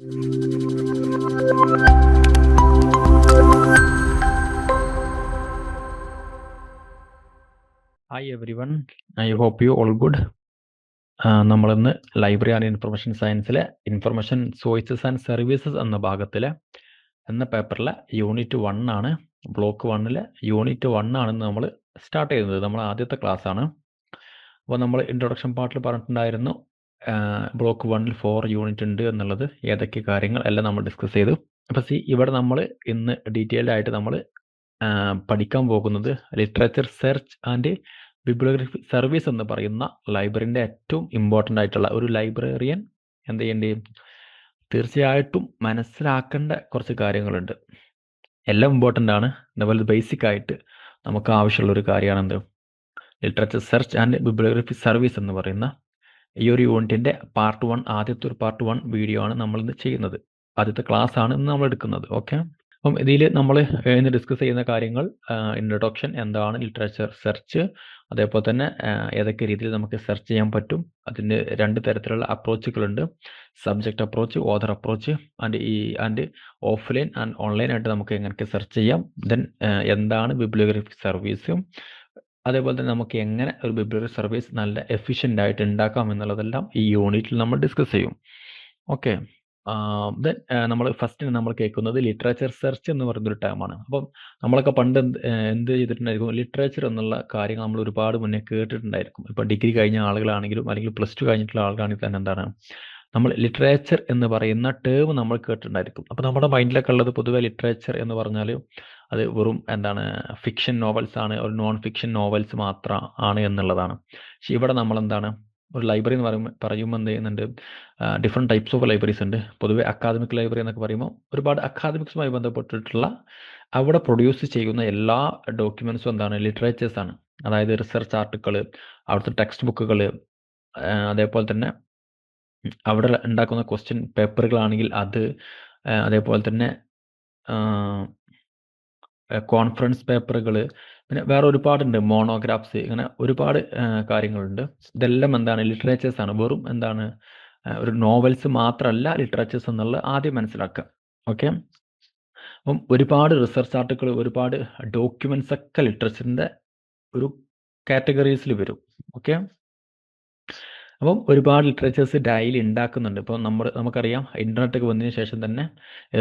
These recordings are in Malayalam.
Hi everyone, I hope you all good. നമ്മളിന്ന് ലൈബ്രറി ആൻഡ് ഇൻഫർമേഷൻ സയൻസിലെ ഇൻഫർമേഷൻ സോഴ്സസ് ആൻഡ് സർവീസസ് എന്ന ഭാഗത്തിലെ എന്ന പേപ്പറിലെ യൂണിറ്റ് 1 ആണ്. ബ്ലോക്ക് 1-ലെ യൂണിറ്റ് 1 ആണെന്ന് നമ്മൾ സ്റ്റാർട്ട് ചെയ്യുന്നത്. നമ്മൾ ആദ്യത്തെ ക്ലാസ് ആണ്. അപ്പോൾ നമ്മൾ ഇൻട്രൊഡക്ഷൻ പാർട്ടിൽ പറഞ്ഞിട്ടുണ്ടായിരുന്നു ബ്ലോക്ക് 1-ൽ 4 യൂണിറ്റ് ഉണ്ട് എന്നുള്ളത്. ഏതൊക്കെ കാര്യങ്ങൾ എല്ലാം നമ്മൾ ഡിസ്കസ് ചെയ്തു. അപ്പോൾ ഇവിടെ നമ്മൾ ഇന്ന് ഡീറ്റെയിൽഡ് ആയിട്ട് നമ്മൾ പഠിക്കാൻ പോകുന്നത് literature search and bibliography service എന്ന് പറയുന്ന ലൈബ്രറിൻ്റെ ഏറ്റവും ഇമ്പോർട്ടൻ്റ് ആയിട്ടുള്ള ഒരു ലൈബ്രറിയൻ എന്ത് ചെയ്യേണ്ടി തീർച്ചയായിട്ടും മനസ്സിലാക്കേണ്ട കുറച്ച് കാര്യങ്ങളുണ്ട്. എല്ലാം ഇമ്പോർട്ടൻ്റ് ആണ്. അതുപോലെ ബേസിക് ആയിട്ട് നമുക്ക് ആവശ്യമുള്ള ഒരു കാര്യമാണ് എന്ത് literature search and bibliography service എന്ന് പറയുന്ന ഈ ഒരു യൂണിറ്റിൻ്റെ പാർട്ട് 1, ആദ്യത്തെ ഒരു പാർട്ട് 1 വീഡിയോ ആണ് നമ്മളിന്ന് ചെയ്യുന്നത്. ആദ്യത്തെ ക്ലാസ് ആണ് ഇന്ന് നമ്മൾ എടുക്കുന്നത്. ഓക്കെ, അപ്പം ഇതിൽ നമ്മൾ ഇന്ന് ഡിസ്കസ് ചെയ്യുന്ന കാര്യങ്ങൾ ഇൻട്രൊഡക്ഷൻ, എന്താണ് ലിറ്ററേച്ചർ സെർച്ച്, അതേപോലെ തന്നെ ഏതൊക്കെ രീതിയിൽ നമുക്ക് സെർച്ച് ചെയ്യാൻ പറ്റും. അതിന് 2 തരത്തിലുള്ള അപ്രോച്ചുകളുണ്ട്. Subject approach, author approach and offline and online ആയിട്ട് നമുക്ക് എങ്ങനെയൊക്കെ സെർച്ച് ചെയ്യാം. ദെൻ എന്താണ് ബിബ്ലിയോഗ്രഫി സർവീസ്, അതേപോലെ തന്നെ നമുക്ക് എങ്ങനെ ഒരു ബിബ്ലിയോഗ്രഫി സർവീസ് നല്ല എഫിഷ്യൻ്റ് ആയിട്ട് ഉണ്ടാക്കാം എന്നുള്ളതെല്ലാം ഈ യൂണിറ്റിൽ നമ്മൾ ഡിസ്കസ് ചെയ്യും. ഓക്കെ, ദെൻ നമ്മൾ ഫസ്റ്റ് നമ്മൾ കേൾക്കുന്നത് ലിറ്ററേച്ചർ സെർച്ച് എന്ന് പറയുന്നൊരു ടേമാണ്. അപ്പം നമ്മളൊക്കെ പണ്ട് എന്ത് ചെയ്തിട്ടുണ്ടായിരിക്കും, ലിറ്ററേച്ചർ എന്നുള്ള കാര്യങ്ങൾ നമ്മൾ ഒരുപാട് മുന്നേ കേട്ടിട്ടുണ്ടായിരിക്കും. ഇപ്പോൾ ഡിഗ്രി കഴിഞ്ഞ ആളുകളാണെങ്കിലും അല്ലെങ്കിൽ +2 കഴിഞ്ഞിട്ടുള്ള ആളുകളാണെങ്കിൽ തന്നെ എന്താണ് നമ്മൾ ലിറ്ററേച്ചർ എന്ന് പറയുന്ന ടേം നമ്മൾ കേട്ടിട്ടുണ്ടായിരിക്കും. അപ്പോൾ നമ്മുടെ മൈൻഡിലൊക്കെ ഉള്ളത് പൊതുവെ ലിറ്ററേച്ചർ എന്ന് പറഞ്ഞാൽ അത് വെറും എന്താണ് ഫിക്ഷൻ നോവൽസ് ആണ്, ഒരു നോൺ ഫിക്ഷൻ നോവൽസ് മാത്രം ആണ് എന്നുള്ളതാണ്. പക്ഷെ ഇവിടെ നമ്മൾ എന്താണ് ഒരു ലൈബ്രറി എന്ന് പറയുമ്പോൾ എന്ത് ചെയ്യുന്നുണ്ട്, ഡിഫറെൻറ്റ് ടൈപ്സ് ഓഫ് ലൈബ്രറീസ് ഉണ്ട്. പൊതുവെ അക്കാദമിക് ലൈബ്രറി എന്നൊക്കെ പറയുമ്പോൾ ഒരുപാട് അക്കാദമിക്സുമായി ബന്ധപ്പെട്ടിട്ടുള്ള അവിടെ പ്രൊഡ്യൂസ് ചെയ്യുന്ന എല്ലാ ഡോക്യുമെൻസും എന്താണ് ലിറ്ററേച്ചേഴ്സ് ആണ്. അതായത് റിസർച്ച് ആർട്ടിക്കിൾ, അവിടുത്തെ ടെക്സ്റ്റ് ബുക്കുകൾ, അതേപോലെ തന്നെ അവിടെ ഉണ്ടാക്കുന്ന ക്വസ്റ്റ്യൻ പേപ്പറുകളാണെങ്കിൽ അത്, അതേപോലെ തന്നെ കോൺഫറൻസ് പേപ്പറുകൾ, പിന്നെ വേറെ ഒരുപാടുണ്ട്, മോണോഗ്രാഫ്സ്, ഇങ്ങനെ ഒരുപാട് കാര്യങ്ങളുണ്ട്. ഇതെല്ലാം എന്താണ് ലിറ്ററേച്ചേഴ്സ് ആണ്. വെറും എന്താണ് ഒരു നോവൽസ് മാത്രമല്ല ലിറ്ററേച്ചേഴ്സ് എന്നുള്ളത് ആദ്യം മനസ്സിലാക്കുക. ഓക്കെ, അപ്പം ഒരുപാട് റിസർച്ച് ആർട്ടിക്കിൾ, ഒരുപാട് ഡോക്യുമെന്റ്സ് ഒക്കെ ലിറ്ററേച്ചറിൻ്റെ ഒരു കാറ്റഗറീസിൽ വരും. ഓക്കെ, അപ്പം ഒരുപാട് ലിറ്ററേച്ചേഴ്സ് ഡെയിലി ഉണ്ടാക്കുന്നുണ്ട്. ഇപ്പോൾ നമുക്കറിയാം ഇൻ്റർനെറ്റ് ഒക്കെ വന്നതിന് ശേഷം തന്നെ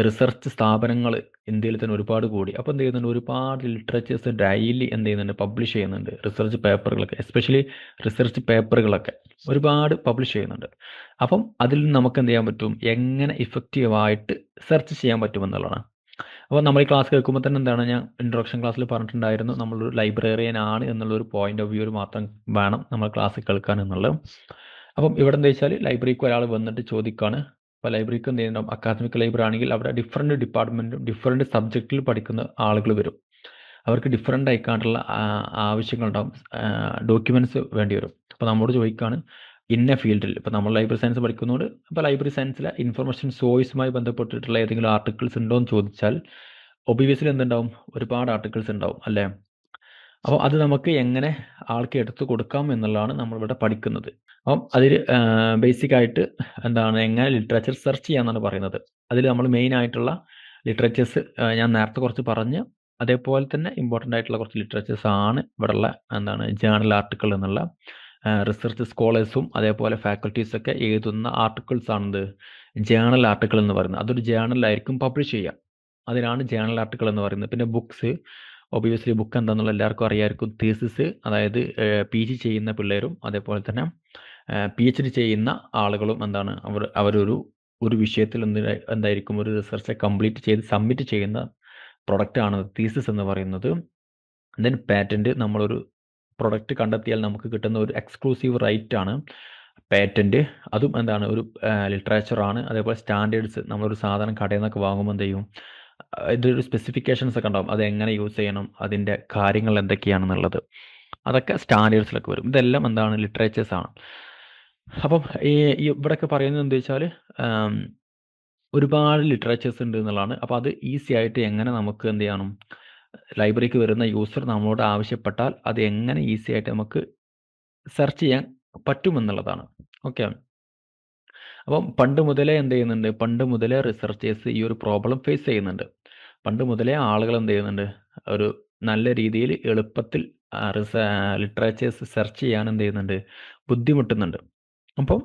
റിസർച്ച് സ്ഥാപനങ്ങൾ ഇന്ത്യയിൽ തന്നെ ഒരുപാട് കൂടി. അപ്പോൾ എന്ത് ചെയ്യുന്നുണ്ട്, ഒരുപാട് ലിറ്ററേച്ചേഴ്സ് ഡെയിലി എന്ത് ചെയ്യുന്നുണ്ട്, പബ്ലിഷ് ചെയ്യുന്നുണ്ട്. റിസർച്ച് പേപ്പറുകളൊക്കെ, എസ്പെഷ്യലി റിസർച്ച് പേപ്പറുകളൊക്കെ ഒരുപാട് പബ്ലിഷ് ചെയ്യുന്നുണ്ട്. അപ്പം അതിൽ നമുക്ക് എന്ത് ചെയ്യാൻ പറ്റും, എങ്ങനെ ഇഫക്റ്റീവായിട്ട് സെർച്ച് ചെയ്യാൻ പറ്റുമെന്നുള്ളതാണ്. അപ്പോൾ നമ്മൾ ഈ ക്ലാസ് കേൾക്കുമ്പോൾ തന്നെ എന്താണ്, ഞാൻ ഇൻട്രൊഡക്ഷൻ ക്ലാസ്സിൽ പറഞ്ഞിട്ടുണ്ടായിരുന്നു, നമ്മളൊരു ലൈബ്രറിയൻ ആണ് എന്നുള്ളൊരു പോയിന്റ് ഓഫ് വ്യൂ മാത്രം വേണം നമ്മൾ ക്ലാസ് കേൾക്കാൻ എന്നുള്ളത്. അപ്പം ഇവിടെ എന്താ വെച്ചാൽ ലൈബ്രറിക്ക് ഒരാൾ വന്നിട്ട് ചോദിക്കുകയാണ്. അപ്പോൾ ലൈബ്രറിക്ക് എന്ത് ചെയ്യുന്നുണ്ടാവും, അക്കാദമിക് ലൈബ്രറി ആണെങ്കിൽ അവിടെ ഡിഫറെൻറ്റ് ഡിപ്പാർട്ട്മെൻറ്റും ഡിഫറെൻറ്റ് സബ്ജക്റ്റിൽ പഠിക്കുന്ന ആളുകൾ വരും. അവർക്ക് ഡിഫറെൻ്റ് ആയിക്കാണ്ടുള്ള ആവശ്യങ്ങളുണ്ടാവും, ഡോക്യുമെൻറ്റ്സ് വേണ്ടി വരും. അപ്പോൾ നമ്മോട് ചോദിക്കുകയാണ് ഇന്ന ഫീൽഡിൽ, ഇപ്പോൾ നമ്മൾ ലൈബ്രറി സയൻസ് പഠിക്കുന്നതുകൊണ്ട് ഇപ്പോൾ ലൈബ്രറി സയൻസിലെ ഇൻഫർമേഷൻ സോഴ്സുമായി ബന്ധപ്പെട്ടിട്ടുള്ള ഏതെങ്കിലും ആർട്ടിക്കിൾസ് ഉണ്ടോ എന്ന് ചോദിച്ചാൽ ഒബിയസ്ലി എന്തുണ്ടാവും, ഒരുപാട് ആർട്ടിക്കിൾസ് ഉണ്ടാവും അല്ലേ. അപ്പോൾ അത് നമുക്ക് എങ്ങനെ ആൾക്ക് എടുത്തു കൊടുക്കാം എന്നുള്ളതാണ് നമ്മളിവിടെ പഠിക്കുന്നത്. അപ്പം അതിൽ ബേസിക് ആയിട്ട് എന്താണ് എങ്ങനെ ലിറ്ററേച്ചർ സെർച്ച് ചെയ്യാമെന്നാണ് പറയുന്നത്. അതിൽ നമ്മൾ മെയിൻ ആയിട്ടുള്ള ലിറ്ററേച്ചേഴ്സ് ഞാൻ നേരത്തെ കുറച്ച് പറഞ്ഞ്, അതേപോലെ തന്നെ ഇമ്പോർട്ടൻ്റ് ആയിട്ടുള്ള കുറച്ച് ലിറ്ററേച്ചേഴ്സ് ആണ് ഇവിടെയുള്ള എന്താണ് ജേണൽ ആർട്ടിക്കിൾ എന്നുള്ള റിസർച്ച് സ്കോളേഴ്സും അതേപോലെ ഫാക്കൽറ്റീസൊക്കെ എഴുതുന്ന ആർട്ടിക്കിൾസ് ആണെന്ത് ജേണൽ ആർട്ടിക്കിൾ എന്ന് പറയുന്നത്. അതൊരു ജേണലായിരിക്കും പബ്ലിഷ് ചെയ്യുക, അതിനാണ് ജേണൽ ആർട്ടിക്കിൾ എന്ന് പറയുന്നത്. പിന്നെ ബുക്സ്, ഒബിയസ്ലി ബുക്ക് എന്താണെന്നുള്ള എല്ലാവർക്കും അറിയാമായിരിക്കും. തീസിസ്, അതായത് PG ചെയ്യുന്ന പിള്ളേരും അതേപോലെ തന്നെ PhD ചെയ്യുന്ന ആളുകളും എന്താണ് അവരൊരു വിഷയത്തിൽ എന്തായിരിക്കും ഒരു റിസർച്ച് കംപ്ലീറ്റ് ചെയ്ത് സബ്മിറ്റ് ചെയ്യുന്ന പ്രൊഡക്റ്റ് ആണ് തീസിസ് എന്ന് പറയുന്നത്. ദെൻ പാറ്റൻറ്റ്, നമ്മളൊരു പ്രൊഡക്റ്റ് കണ്ടെത്തിയാൽ നമുക്ക് കിട്ടുന്ന ഒരു എക്സ്ക്ലൂസീവ് റൈറ്റ് ആണ് പാറ്റൻറ്റ്. അതും എന്താണ് ഒരു ലിറ്ററേച്ചറാണ്. അതേപോലെ സ്റ്റാൻഡേർഡ്സ്, നമ്മളൊരു സാധനം കടയിൽ നിന്നൊക്കെ വാങ്ങുമ്പോൾ എന്ത് ചെയ്യും, ഇതൊരു സ്പെസിഫിക്കേഷൻസ് ഒക്കെ ഉണ്ടാവും, അത് എങ്ങനെ യൂസ് ചെയ്യണം, അതിൻ്റെ കാര്യങ്ങൾ എന്തൊക്കെയാണെന്നുള്ളത്, അതൊക്കെ സ്റ്റാൻഡേർഡ്സിലൊക്കെ വരും. ഇതെല്ലാം എന്താണ് ലിറ്ററേച്ചേഴ്സ് ആണ്. അപ്പം ഈ ഇവിടെയൊക്കെ പറയുന്നത് എന്താ വെച്ചാൽ ഒരുപാട് ലിറ്ററേച്ചേഴ്സ് ഉണ്ട് എന്നുള്ളതാണ്. അപ്പോൾ അത് ഈസി ആയിട്ട് എങ്ങനെ നമുക്ക് എന്ത് ചെയ്യണം, ലൈബ്രറിക്ക് വരുന്ന യൂസർ നമ്മളോട് ആവശ്യപ്പെട്ടാൽ അത് എങ്ങനെ ഈസി ആയിട്ട് നമുക്ക് സെർച്ച് ചെയ്യാൻ പറ്റുമെന്നുള്ളതാണ്. ഓക്കെ, അപ്പം പണ്ട് മുതലേ എന്ത് ചെയ്യുന്നുണ്ട്, പണ്ട് മുതലേ റിസർച്ചേഴ്സ് ഈ ഒരു പ്രോബ്ലം ഫേസ് ചെയ്യുന്നുണ്ട്. പണ്ട് മുതലേ ആളുകൾ എന്ത് ചെയ്യുന്നുണ്ട്, ഒരു നല്ല രീതിയിൽ എളുപ്പത്തിൽ ലിറ്ററേച്ചേഴ്സ് സെർച്ച് ചെയ്യാൻ എന്ത് ചെയ്യുന്നുണ്ട്, ബുദ്ധിമുട്ടുന്നുണ്ട്. അപ്പം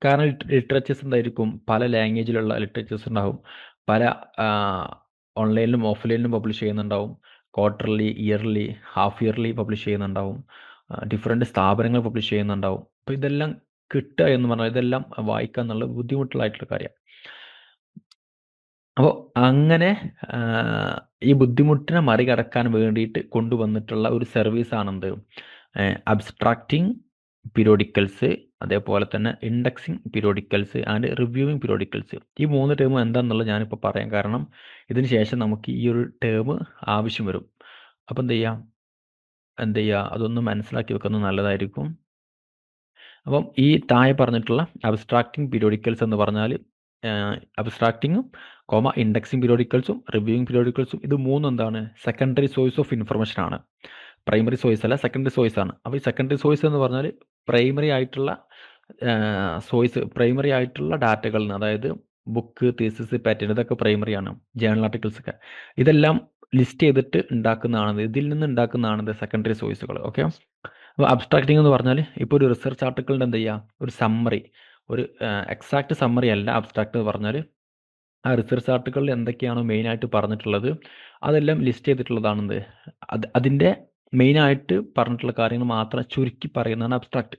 കാരണം ലിറ്ററേച്ചേഴ്സ് എന്തായിരിക്കും, പല ലാംഗ്വേജിലുള്ള ലിറ്ററേച്ചേഴ്സ് ഉണ്ടാവും, പല ഓൺലൈനിലും ഓഫ്ലൈനിലും പബ്ലിഷ് ചെയ്യുന്നുണ്ടാവും, quarterly, yearly, half yearly publish ചെയ്യുന്നുണ്ടാവും, ഡിഫറെൻറ്റ് സ്ഥാപനങ്ങൾ പബ്ലിഷ് ചെയ്യുന്നുണ്ടാവും. അപ്പോൾ ഇതെല്ലാം കിട്ടുക എന്ന് പറഞ്ഞാൽ, ഇതെല്ലാം വായിക്കുക എന്നുള്ളത് ബുദ്ധിമുട്ടുള്ളതായിട്ടുള്ള കാര്യമാണ്. അപ്പോൾ അങ്ങനെ ഈ ബുദ്ധിമുട്ടിനെ മറികടക്കാൻ വേണ്ടിയിട്ട് കൊണ്ടുവന്നിട്ടുള്ള ഒരു സർവീസാണെന്ത്, അബ്സ്ട്രാക്റ്റിംഗ് പീരിയോഡിക്കൽസ്, അതേപോലെ തന്നെ indexing periodicals and reviewing periodicals. ഈ 3 ടേം എന്താണെന്നുള്ളത് ഞാനിപ്പോൾ പറയാം. കാരണം ഇതിന് ശേഷം നമുക്ക് ഈ ഒരു ടേം ആവശ്യം വരും. അപ്പോൾ എന്ത് ചെയ്യുക, അതൊന്ന് മനസ്സിലാക്കി വെക്കുന്നത് നല്ലതായിരിക്കും. അപ്പം ഈ താഴെ പറഞ്ഞിട്ടുള്ള അബ്സ്ട്രാക്റ്റിംഗ് പീരിയോഡിക്കൽസ് എന്ന് പറഞ്ഞാൽ അബ്സ്ട്രാക്റ്റിങ്ങും ഇൻഡെക്സിങ് പീരിയോഡിക്കൽസും റിവ്യൂയിങ് പീരിയോഡിക്കൽസും, ഇത് മൂന്നും എന്താണ്, സെക്കൻഡറി സോഴ്സ് ഓഫ് ഇൻഫർമേഷൻ ആണ്. പ്രൈമറി സോഴ്സ് അല്ല, സെക്കൻഡറി സോഴ്സ് ആണ്. അപ്പോൾ ഈ സെക്കൻഡറി സോഴ്സ് എന്ന് പറഞ്ഞാൽ പ്രൈമറി ആയിട്ടുള്ള പ്രൈമറി ആയിട്ടുള്ള ഡാറ്റകളിൽ നിന്ന്, അതായത് ബുക്ക്, തീസിസ്, പാറ്റേൺ, ഇതൊക്കെ പ്രൈമറി ആണ്. ജേണൽ ആർട്ടിക്കിൾസ് ഒക്കെ ഇതെല്ലാം ലിസ്റ്റ് ചെയ്തിട്ട് ഉണ്ടാക്കുന്നതാണ്, ഇതിൽ നിന്ന് ഉണ്ടാക്കുന്നതാണ് സെക്കൻഡറി സോഴ്സുകൾ. ഓക്കെ. അപ്പോൾ അബ്സ്ട്രാക്റ്റിംഗ് എന്ന് പറഞ്ഞാൽ ഇപ്പോൾ ഒരു റിസർച്ച് ആർട്ടിക്കിളിൻ്റെ എന്ത് ചെയ്യുക, ഒരു സമ്മറി, ഒരു എക്സാക്ട് സമ്മറി അല്ല അബ്സ്ട്രാക്ട് എന്ന് പറഞ്ഞാൽ. ആ റിസർച്ച് ആർട്ടിക്കിളിൽ എന്തൊക്കെയാണോ മെയിനായിട്ട് പറഞ്ഞിട്ടുള്ളത് അതെല്ലാം ലിസ്റ്റ് ചെയ്തിട്ടുള്ളതാണെന്ത്, അതിൻ്റെ മെയിനായിട്ട് പറഞ്ഞിട്ടുള്ള കാര്യങ്ങൾ മാത്രം ചുരുക്കി പറയുന്നതാണ് അബ്സ്ട്രാക്ട്.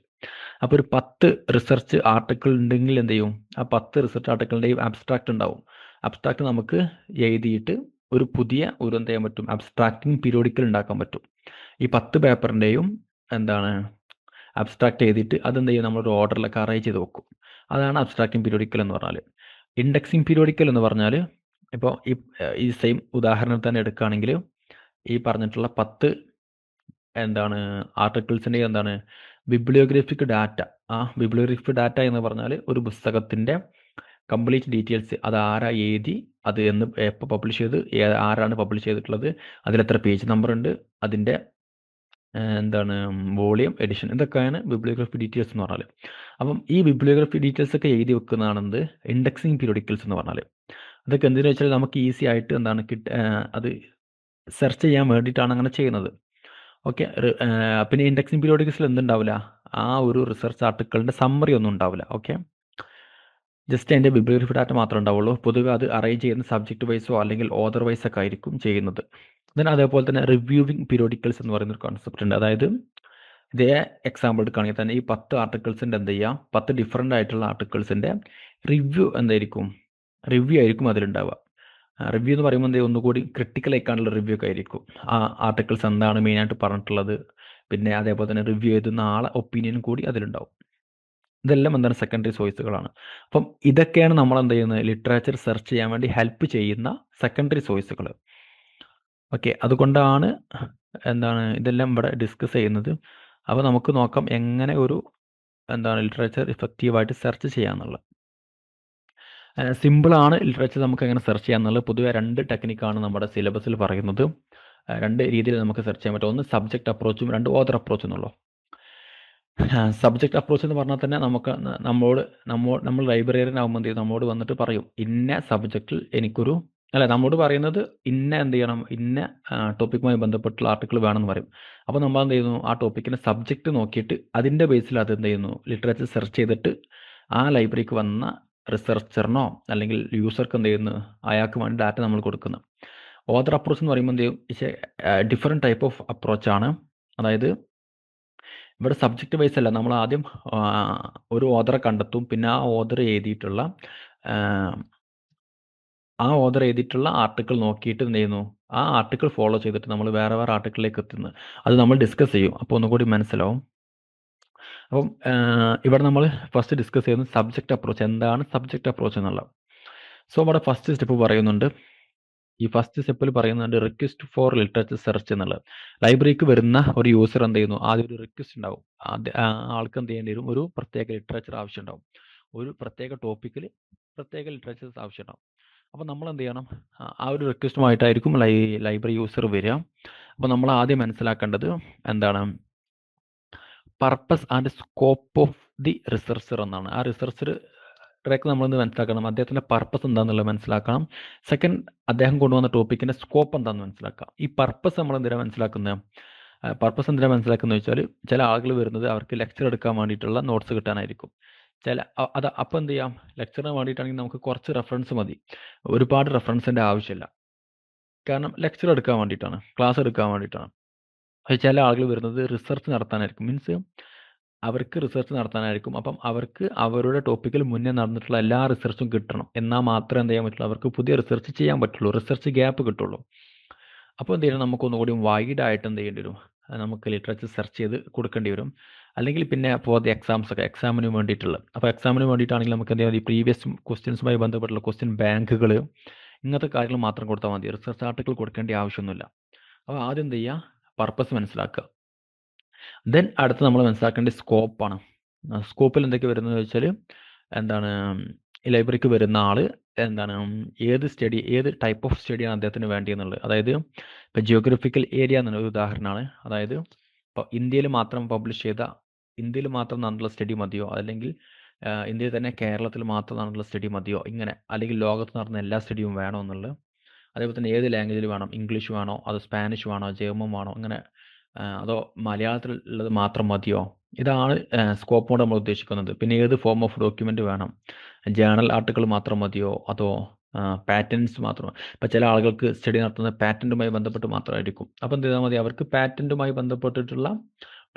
അപ്പോൾ ഒരു 10 റിസർച്ച് ആർട്ടിക്കിൾ ഉണ്ടെങ്കിൽ എന്ത് ചെയ്യും, ആ 10 റിസർച്ച് ആർട്ടിക്കിളിൻ്റെയും അബ്സ്ട്രാക്ട് ഉണ്ടാവും. അബ്സ്ട്രാക്ട് നമുക്ക് എഴുതിയിട്ട് ഒരു പുതിയ ഒരു എന്ത് ചെയ്യാൻ പറ്റും, അബ്സ്ട്രാക്റ്റിംഗ് പീരിയോഡിക്കൽ ഉണ്ടാക്കാൻ പറ്റും. ഈ 10 പേപ്പറിൻ്റെയും എന്താണ് അബ്സ്ട്രാക്ട് ചെയ്തിട്ട് അതെന്ത് ചെയ്യും, നമ്മളൊരു ഓർഡറിലൊക്കെ അറേഞ്ച് ചെയ്ത് വെക്കും. അതാണ് അബ്സ്ട്രാക്റ്റിംഗ് പീരിയോഡിക്കൽ എന്ന് പറഞ്ഞാൽ. ഇൻഡെക്സിങ് പീരിയോഡിക്കൽ എന്ന് പറഞ്ഞാൽ, ഇപ്പോൾ ഈ സെയിം ഉദാഹരണം തന്നെ എടുക്കുകയാണെങ്കിൽ, ഈ പറഞ്ഞിട്ടുള്ള 10 ആർട്ടിക്കിൾസിൻ്റെ ബിബ്ലിയോഗ്രഫിക് ഡാറ്റ. ആ ബിബ്ലിയോഗ്രഫിക് ഡാറ്റ എന്ന് പറഞ്ഞാൽ ഒരു പുസ്തകത്തിൻ്റെ കംപ്ലീറ്റ് ഡീറ്റെയിൽസ്, അത് ആരാ എഴുതി, അത് എന്ന് എപ്പോൾ പബ്ലിഷ് ചെയ്ത്, ആരാണ് പബ്ലിഷ് ചെയ്തിട്ടുള്ളത്, അതിലെത്ര പേജ് നമ്പർ ഉണ്ട്, അതിൻ്റെ വോളിയം, എഡിഷൻ, ഇതൊക്കെയാണ് ബിബ്ലിയോഗ്രഫി ഡീറ്റെയിൽസ് എന്ന് പറഞ്ഞാൽ. അപ്പം ഈ ബിബ്ലിയോഗ്രഫി ഡീറ്റെയിൽസ് ഒക്കെ എഴുതി വെക്കുന്നതാണെന്ത്, ഇൻഡെക്സിങ് പീരിയോഡിക്കൽസ് എന്ന് പറഞ്ഞാൽ. അതൊക്കെ എന്തിനാ വെച്ചാൽ നമുക്ക് ഈസി ആയിട്ട് അത് സെർച്ച് ചെയ്യാൻ വേണ്ടിയിട്ടാണ് അങ്ങനെ ചെയ്യുന്നത്. ഓക്കെ. പിന്നെ ഇൻഡെക്സിങ് പീരിയോഡിക്കൽസിൽ എന്തുണ്ടാവില്ല, ആ ഒരു റിസർച്ച് ആർട്ടിക്കിളിൻ്റെ സമ്മറി ഒന്നും ഉണ്ടാവില്ല. ഓക്കെ. ജസ്റ്റ് അതിൻ്റെ ബിബ്ലിയോഗ്രഫി ഡാറ്റ മാത്രമേ ഉണ്ടാവുള്ളൂ. പൊതുവെ അത് അറേഞ്ച് ചെയ്യുന്ന സബ്ജക്റ്റ് വൈസോ അല്ലെങ്കിൽ ഓതർ വൈസ് ഒക്കെ ആയിരിക്കും ചെയ്യുന്നത്. അതേപോലെ തന്നെ റിവ്യൂവിങ് പീരിയോഡിക്കൽസ് എന്ന് പറയുന്ന ഒരു കോൺസെപ്റ്റ് ഉണ്ട്. അതായത് ഇതേ എക്സാമ്പിൾ എടുക്കുകയാണെങ്കിൽ തന്നെ ഈ 10 ആർട്ടിക്കിൾസിൻ്റെ 10 ഡിഫറെൻ്റ് ആയിട്ടുള്ള ആർട്ടിക്കിൾസിൻ്റെ റിവ്യൂ റിവ്യൂ ആയിരിക്കും അതിലുണ്ടാവുക. റിവ്യൂ എന്ന് പറയുമ്പോൾ ഒന്നുകൂടി ക്രിട്ടിക്കൽ ആയിക്കാണ്ടുള്ള റിവ്യൂ ഒക്കെ ആയിരിക്കും. ആ ആർട്ടിക്കിൾസ് എന്താണ് മെയിനായിട്ട് പറഞ്ഞിട്ടുള്ളത്, പിന്നെ അതേപോലെ തന്നെ റിവ്യൂ എഴുതുന്ന ആളെ ഒപ്പീനിയനും കൂടി അതിലുണ്ടാവും. ഇതെല്ലാം സെക്കൻഡറി സോഴ്സുകളാണ്. അപ്പം ഇതൊക്കെയാണ് നമ്മൾ ചെയ്യുന്നത്, ലിറ്ററേച്ചർ സെർച്ച് ചെയ്യാൻ വേണ്ടി ഹെൽപ്പ് ചെയ്യുന്ന സെക്കൻഡറി സോഴ്സുകൾ. ഓക്കെ. അതുകൊണ്ടാണ് ഇതെല്ലാം ഇവിടെ ഡിസ്കസ് ചെയ്യുന്നത്. അപ്പോൾ നമുക്ക് നോക്കാം എങ്ങനെ ഒരു ലിറ്ററേച്ചർ ഇഫക്റ്റീവായിട്ട് സെർച്ച് ചെയ്യാന്നുള്ളത്. സിമ്പിളാണ് ലിറ്ററേച്ചർ നമുക്ക് എങ്ങനെ സെർച്ച് ചെയ്യാന്നുള്ളത്. പൊതുവെ 2 ടെക്നിക്കാണ് നമ്മുടെ സിലബസിൽ പറയുന്നത്. 2 രീതിയിൽ നമുക്ക് സെർച്ച് ചെയ്യാൻ പറ്റും. ഒന്ന് സബ്ജക്റ്റ് അപ്രോച്ചും, 2 ഓതർ അപ്രോച്ച് എന്നുള്ളൂ. സബ്ജക്റ്റ് അപ്രോച്ച് എന്ന് പറഞ്ഞാൽ തന്നെ നമുക്ക് നമ്മൾ ലൈബ്രറിയൻ ആകുമ്പോൾ നമ്മോട് വന്നിട്ട് പറയും, ഇന്ന സബ്ജക്റ്റിൽ എനിക്കൊരു നമ്മോട് പറയുന്നത് ഇന്ന ടോപ്പിക്കുമായി ബന്ധപ്പെട്ടുള്ള ആർട്ടിക്കിൾ വേണമെന്ന് പറയും. അപ്പോൾ നമ്മൾ എന്ത് ചെയ്യുന്നു, ആ ടോപ്പിക്കിൻ്റെ സബ്ജക്റ്റ് നോക്കിയിട്ട് അതിൻ്റെ ബേസിൽ അത് ലിറ്ററേച്ചർ സെർച്ച് ചെയ്തിട്ട് ആ ലൈബ്രറിക്ക് വന്ന റിസർച്ചറിനോ അല്ലെങ്കിൽ യൂസർക്ക് അയാൾക്ക് വേണ്ടി ഡാറ്റ നമ്മൾ കൊടുക്കുന്നു. ഓതർ അപ്രോച്ച് എന്ന് പറയുമ്പോൾ ഡിഫറെൻറ്റ് ടൈപ്പ് ഓഫ് അപ്രോച്ചാണ്. അതായത് ഇവിടെ സബ്ജക്റ്റ് വൈസ് അല്ല, നമ്മൾ ആദ്യം ഒരു ഓതറെ കണ്ടെത്തും, പിന്നെ ആ ഓതർ എഴുതിയിട്ടുള്ള ആർട്ടിക്കിൾ നോക്കിയിട്ട് ആ ആർട്ടിക്കിൾ ഫോളോ ചെയ്തിട്ട് നമ്മൾ വേറെ ആർട്ടിക്കിളിലേക്ക് എത്തുന്നത്, അത് നമ്മൾ ഡിസ്കസ് ചെയ്യും. അപ്പോൾ ഒന്നുകൂടി മനസ്സിലാവും. അപ്പം ഇവിടെ നമ്മൾ ഫസ്റ്റ് ഡിസ്കസ് ചെയ്യുന്നത് സബ്ജക്റ്റ് അപ്രോച്ച്. എന്താണ് സബ്ജക്റ്റ് അപ്രോച്ച് എന്നുള്ളത്? സോ ഇവിടെ ഫസ്റ്റ് സ്റ്റെപ്പ് പറയുന്നുണ്ട്. ഈ ഫസ്റ്റ് സ്റ്റെപ്പിൽ പറയുന്നുണ്ട് റിക്വസ്റ്റ് ഫോർ ലിറ്ററേച്ചർ സെർച്ച് എന്നുള്ളത്. ലൈബ്രറിക്ക് വരുന്ന ഒരു യൂസർ ആദ്യം ഒരു റിക്വസ്റ്റ് ഉണ്ടാവും. ആൾക്ക് ചെയ്യേണ്ടി വരും, ഒരു പ്രത്യേക ലിറ്ററേച്ചർ ആവശ്യം ഉണ്ടാവും, ഒരു പ്രത്യേക ടോപ്പിക്കിൽ പ്രത്യേക ലിറ്ററേച്ചേഴ്സ് ആവശ്യം ഉണ്ടാവും. അപ്പോൾ നമ്മൾ ചെയ്യണം, ആ ഒരു റിക്വസ്റ്റുമായിട്ടായിരിക്കും ലൈബ്രറി യൂസർ വരിക. അപ്പോൾ നമ്മൾ ആദ്യം മനസ്സിലാക്കേണ്ടത് purpose and scope of the researcher എന്നാണ്. ആ റിസർച്ചർ ട്രാക്ക് നമ്മളൊന്ന് മനസ്സിലാക്കണം. അദ്ദേഹത്തിൻ്റെ പർപ്പസ് എന്താണെന്നുള്ളത് മനസ്സിലാക്കണം. സെക്കൻഡ്, അദ്ദേഹം കൊണ്ടുവന്ന ടോപ്പിക്കിൻ്റെ സ്കോപ്പ് എന്താണെന്ന് മനസ്സിലാക്കാം. ഈ പർപ്പസ് നമ്മൾ എന്തിനാണ് മനസ്സിലാക്കുന്നത്? പർപ്പസ് എന്തിനാണ് മനസ്സിലാക്കുന്നത് വെച്ചാൽ, ചില ആളുകൾ വരുന്നത് അവർക്ക് ലെക്ചർ എടുക്കാൻ വേണ്ടിയിട്ടുള്ള നോട്ട്സ് കിട്ടാനായിരിക്കും. അപ്പോൾ എന്ത് ചെയ്യാം, ലെക്ചറിന് വേണ്ടിയിട്ടാണെങ്കിൽ നമുക്ക് കുറച്ച് റെഫറൻസ് മതി, ഒരുപാട് റെഫറൻസിൻ്റെ ആവശ്യമില്ല. കാരണം ലെക്ചർ എടുക്കാൻ വേണ്ടിയിട്ടാണ്, ക്ലാസ് എടുക്കാൻ വേണ്ടിയിട്ടാണ്. ചില ആളുകൾ വരുന്നത് റിസർച്ച് നടത്താനായിരിക്കും. മീൻസ് അവർക്ക് റിസർച്ച് നടത്താനായിരിക്കും. അപ്പം അവർക്ക് അവരുടെ ടോപ്പിക്കിൽ മുന്നേ നടന്നിട്ടുള്ള എല്ലാ റിസർച്ചും കിട്ടണം. എന്നാൽ മാത്രമേ എന്ത് ചെയ്യാൻ പറ്റുള്ളൂ, അവർക്ക് പുതിയ റിസർച്ച് ചെയ്യാൻ പറ്റുള്ളൂ, റിസർച്ച് ഗ്യാപ്പ് കിട്ടുള്ളൂ. അപ്പോൾ എന്ത് ചെയ്യണം, നമുക്കൊന്നുകൂടി വൈഡായിട്ട് എന്ത് ചെയ്യേണ്ടി വരും, നമുക്ക് ലിറ്ററേച്ചർ സെർച്ച് ചെയ്ത് കൊടുക്കേണ്ടി വരും. അല്ലെങ്കിൽ പിന്നെ ഫോർ ദി എക്സാമിന് വേണ്ടിയിട്ടുള്ള, അപ്പോൾ എക്സാമിന് വേണ്ടിയിട്ടാണെങ്കിൽ നമുക്ക് എന്ത് ചെയ്യാം, ഈ പ്രീവിയസ് ക്വസ്റ്റ്യൻസുമായി ബന്ധപ്പെട്ടുള്ള ക്വസ്റ്റ്യൻ ബാങ്കുകൾ, ഇങ്ങനത്തെ കാര്യങ്ങൾ മാത്രം കൊടുത്താൽ മതി. റിസർച്ച് ആർട്ടിക്കിൾ കൊടുക്കേണ്ട ആവശ്യമൊന്നുമില്ല. അപ്പോൾ ആദ്യം എന്ത് ചെയ്യുക, പർപ്പസ് മനസ്സിലാക്കുക. ദെൻ അടുത്ത് നമ്മൾ മനസ്സിലാക്കേണ്ട സ്കോപ്പാണ്. സ്കോപ്പിൽ എന്തൊക്കെ വരുന്നത് വെച്ചാൽ, എന്താണ്, ഈ ലൈബ്രറിക്ക് വരുന്ന ആൾ എന്താണ്, ഏത് ടൈപ്പ് ഓഫ് സ്റ്റഡിയാണ് അദ്ദേഹത്തിന് വേണ്ടിയെന്നുള്ളത്. അതായത് ഇപ്പോൾ ജിയോഗ്രഫിക്കൽ ഏരിയ എന്നൊരു ഉദാഹരണമാണ്. അതായത് ഇപ്പോൾ ഇന്ത്യയിൽ മാത്രം നടന്നിട്ടുള്ള സ്റ്റഡി മതിയോ, അല്ലെങ്കിൽ ഇന്ത്യയിൽ തന്നെ കേരളത്തിൽ മാത്രം നടന്നിട്ടുള്ള സ്റ്റഡി മതിയോ, ഇങ്ങനെ, അല്ലെങ്കിൽ ലോകത്ത് നടന്ന എല്ലാ സ്റ്റഡിയും വേണോ എന്നുള്ളത്. അതേപോലെ തന്നെ ഏത് ലാംഗ്വേജിൽ വേണം, ഇംഗ്ലീഷ് വേണോ, അതോ സ്പാനിഷ് വേണോ, ജർമ്മൻ വേണോ, അങ്ങനെ, അതോ മലയാളത്തിലുള്ളത് മാത്രം മതിയോ, ഇതാണ് സ്കോപ്പ് കൊണ്ട് നമ്മൾ ഉദ്ദേശിക്കുന്നത്. പിന്നെ ഏത് ഫോം ഓഫ് ഡോക്യുമെൻ്റ് വേണം, ജേണൽ ആർട്ടിക്കിൾ മാത്രം മതിയോ, അതോ പാറ്റൻസ് മാത്രം. ഇപ്പോൾ ചില ആളുകൾക്ക് സ്റ്റഡി നടത്തുന്നത് പാറ്റൻറ്റുമായി ബന്ധപ്പെട്ട് മാത്രമായിരിക്കും. അപ്പോൾ എന്ത് ചെയ്താൽ മതി, അവർക്ക് പാറ്റൻറ്റുമായി ബന്ധപ്പെട്ടിട്ടുള്ള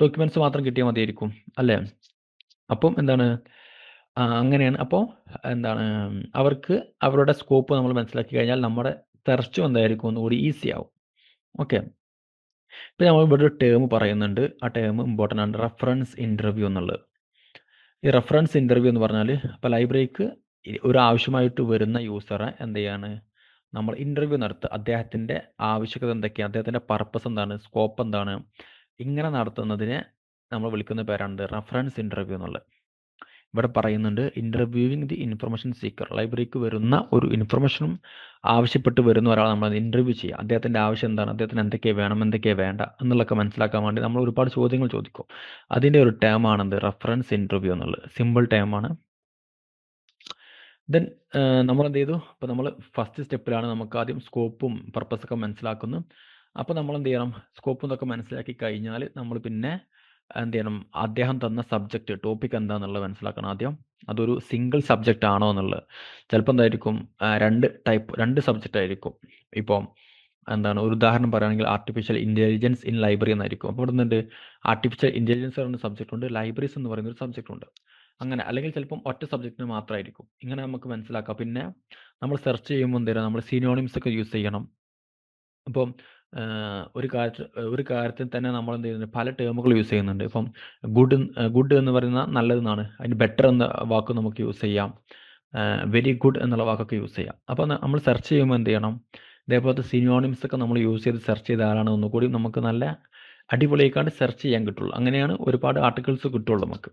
ഡോക്യുമെൻറ്റ്സ് മാത്രം കിട്ടിയാൽ മതിയായിരിക്കും, അല്ലേ? അപ്പം എന്താണ്, അങ്ങനെയാണ്. അപ്പോൾ എന്താണ്, അവർക്ക് അവരുടെ സ്കോപ്പ് നമ്മൾ മനസ്സിലാക്കി കഴിഞ്ഞാൽ നമ്മുടെ സെർച്ചും എന്തായിരിക്കും, ഒന്നുകൂടി ഈസി ആവും. ഓക്കെ. ഇപ്പോൾ നമ്മൾ ഇവിടെ ഒരു ടേം പറയുന്നുണ്ട്, ആ ടേം ഇമ്പോർട്ടൻ്റ് ആണ്, റെഫറൻസ് ഇൻ്റർവ്യൂ എന്നുള്ളത്. ഈ റെഫറൻസ് ഇൻ്റർവ്യൂ എന്ന് പറഞ്ഞാൽ, ഇപ്പോൾ ലൈബ്രറിക്ക് ഒരു ആവശ്യമായിട്ട് വരുന്ന യൂസറെ എന്ത് ചെയ്യാണ്, നമ്മൾ ഇൻ്റർവ്യൂ നടത്തുക. അദ്ദേഹത്തിൻ്റെ ആവശ്യകത എന്തൊക്കെയാണ്, അദ്ദേഹത്തിൻ്റെ പർപ്പസ് എന്താണ്, സ്കോപ്പ് എന്താണ്, ഇങ്ങനെ നടത്തുന്നതിനെ നമ്മൾ വിളിക്കുന്ന പേരാണ് റെഫറൻസ് ഇൻ്റർവ്യൂ എന്നുള്ളത്. ഇവിടെ പറയുന്നുണ്ട്, ഇൻ്റർവ്യൂവിങ് ദി ഇൻഫർമേഷൻ സീക്കർ. ലൈബ്രറിക്ക് വരുന്ന ഒരു ഇൻഫർമേഷനും ആവശ്യപ്പെട്ട് വരുന്ന ഒരാളെ നമ്മൾ ഇൻ്റർവ്യൂ ചെയ്യുക. അദ്ദേഹത്തിൻ്റെ ആവശ്യം എന്താണ്, അദ്ദേഹത്തിന് എന്തൊക്കെ വേണം, എന്തൊക്കെ വേണ്ട എന്നുള്ളതൊക്കെ മനസ്സിലാക്കാൻ വേണ്ടി നമ്മൾ ഒരുപാട് ചോദ്യങ്ങൾ ചോദിക്കും. അതിൻ്റെ ഒരു ടേമാണെന്ത്, റെഫറൻസ് ഇൻ്റർവ്യൂ എന്നുള്ളത്. സിമ്പിൾ ടേമാണ്. ദെൻ നമ്മൾ എന്ത് ചെയ്തു, ഇപ്പോൾ നമ്മൾ ഫസ്റ്റ് സ്റ്റെപ്പിലാണ്, നമുക്ക് ആദ്യം സ്കോപ്പും പർപ്പസൊക്കെ മനസ്സിലാക്കുന്നു. അപ്പോൾ നമ്മൾ എന്ത് ചെയ്യണം, സ്കോപ്പും ഇതൊക്കെ മനസ്സിലാക്കി കഴിഞ്ഞാൽ നമ്മൾ പിന്നെ എന്ത് ചെയ്യണം, അദ്ദേഹം തന്ന സബ്ജക്റ്റ് ടോപ്പിക് എന്താണെന്നുള്ളത് മനസ്സിലാക്കണം ആദ്യം. അതൊരു സിംഗിൾ സബ്ജക്റ്റ് ആണോ എന്നുള്ളത്. ചിലപ്പോൾ എന്തായിരിക്കും, രണ്ട് സബ്ജക്റ്റ് ആയിരിക്കും. ഇപ്പോൾ എന്താണ്, ഒരു ഉദാഹരണം പറയുകയാണെങ്കിൽ ആർട്ടിഫിഷ്യൽ ഇൻ്റലിജൻസ് ഇൻ ലൈബ്രറി എന്നായിരിക്കും. അപ്പോൾ ഇവിടെ നിന്നുണ്ട് ആർട്ടിഫിഷ്യൽ ഇൻ്റലിജൻസ് പറയുന്ന സബ്ജക്റ്റ് ഉണ്ട്, ലൈബ്രറീസ് എന്ന് പറയുന്ന ഒരു സബ്ജക്റ്റ് ഉണ്ട്. അങ്ങനെ, അല്ലെങ്കിൽ ചിലപ്പം ഒറ്റ സബ്ജക്റ്റിന് മാത്രമായിരിക്കും. ഇങ്ങനെ നമുക്ക് മനസ്സിലാക്കാം. പിന്നെ നമ്മൾ സെർച്ച് ചെയ്യുമ്പോൾ എന്ത് ചെയ്യണം, നമ്മൾ സിനോണിംസ് ഒക്കെ യൂസ് ചെയ്യണം. ഇപ്പം ഒരു കാര്യത്തിൽ തന്നെ നമ്മൾ എന്ത് ചെയ്യുന്നുണ്ട്, പല ടേമുകൾ യൂസ് ചെയ്യുന്നുണ്ട്. ഇപ്പം ഗുഡ് എന്ന് പറയുന്ന നല്ലതെന്നാണ്, അതിന് ബെറ്റർ എന്ന വാക്ക് നമുക്ക് യൂസ് ചെയ്യാം, വെരി ഗുഡ് എന്നുള്ള വാക്കൊക്കെ യൂസ് ചെയ്യാം. അപ്പോൾ നമ്മൾ സെർച്ച് ചെയ്യുമ്പോൾ എന്ത് ചെയ്യണം, ഇതേപോലത്തെ സിനോണിംസ് ഒക്കെ നമ്മൾ യൂസ് ചെയ്ത് സെർച്ച് ചെയ്താലാണ് ഒന്നുകൂടി നമുക്ക് നല്ല അടിപൊളിയായിക്കാണ്ട് സെർച്ച് ചെയ്യാൻ കിട്ടുള്ളൂ. അങ്ങനെയാണ് ഒരുപാട് ആർട്ടിക്കിൾസ് കിട്ടുള്ളൂ നമുക്ക്.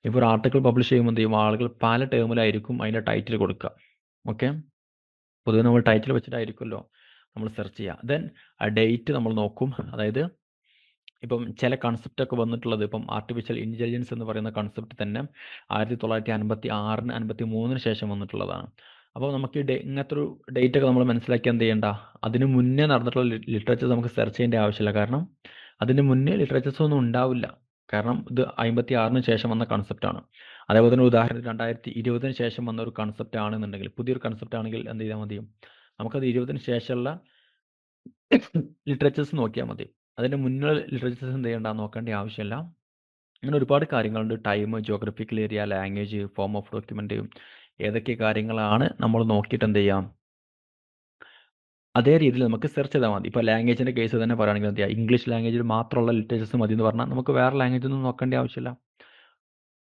ഇപ്പോൾ ഒരു ആർട്ടിക്കിൾ പബ്ലിഷ് ചെയ്യുമ്പോൾ എന്ത് ചെയ്യും, ആളുകൾ പല ടേമിലായിരിക്കും അതിൻ്റെ ടൈറ്റിൽ കൊടുക്കുക. ഓക്കെ, പൊതുവെ നമ്മൾ ടൈറ്റിൽ വെച്ചിട്ടായിരിക്കുമല്ലോ നമ്മൾ സെർച്ച് ചെയ്യുക. ദെൻ ഡേറ്റ് നമ്മൾ നോക്കും. അതായത് ഇപ്പം ചില കൺസെപ്റ്റൊക്കെ വന്നിട്ടുള്ളത്, ഇപ്പം ആർട്ടിഫിഷ്യൽ ഇൻ്റലിജൻസ് എന്ന് പറയുന്ന കൺസെപ്റ്റ് തന്നെ 1956 1953 ശേഷം വന്നിട്ടുള്ളതാണ്. അപ്പോൾ നമുക്ക് ഇങ്ങനത്തെ ഒരു ഡേറ്റ് ഒക്കെ നമ്മൾ മനസ്സിലാക്കി എന്ത് ചെയ്യേണ്ട, അതിന് മുന്നേ നടന്നിട്ടുള്ള ലിറ്ററേച്ചർ നമുക്ക് സെർച്ച് ചെയ്യേണ്ട ആവശ്യമില്ല. കാരണം അതിന് മുന്നേ ലിറ്ററേച്ചേഴ്സ് ഒന്നും ഉണ്ടാവില്ല. കാരണം ഇത് 1956 ശേഷം വന്ന കൺസെപ്റ്റാണ്. അതേപോലെ തന്നെ ഉദാഹരണത്തിന് 2020 ശേഷം വന്ന ഒരു കൺസെപ്റ്റ് ആണെന്നുണ്ടെങ്കിൽ, പുതിയൊരു കൺസെപ്റ്റ് ആണെങ്കിൽ എന്ത് ചെയ്താൽ മതി, നമുക്കത് 20 ശേഷമുള്ള ലിറ്ററേച്ചേഴ്സ് നോക്കിയാൽ മതി. അതിൻ്റെ മുന്നുള്ള ലിറ്ററേച്ചേഴ്സ് എന്ത് ചെയ്യേണ്ട, നോക്കേണ്ട ആവശ്യമില്ല. അങ്ങനെ ഒരുപാട് കാര്യങ്ങളുണ്ട്. Time, geographical area, language, form of document, ഏതൊക്കെ കാര്യങ്ങളാണ് നമ്മൾ നോക്കിയിട്ട് എന്ത് ചെയ്യാം, അതേ രീതിയിൽ നമുക്ക് സെർച്ച് ചെയ്താൽ മതി. ഇപ്പോൾ ലാംഗ്വേജിൻ്റെ കേസ് തന്നെ പറയുകയാണെങ്കിൽ എന്ത് ചെയ്യുക, ഇംഗ്ലീഷ് ലാംഗ്വേജിൽ മാത്രമുള്ള ലിറ്ററേച്ചേഴ്സ് മതി എന്ന് പറഞ്ഞാൽ നമുക്ക് വേറെ ലാംഗ്വേജ് ഒന്നും നോക്കേണ്ട ആവശ്യമില്ല.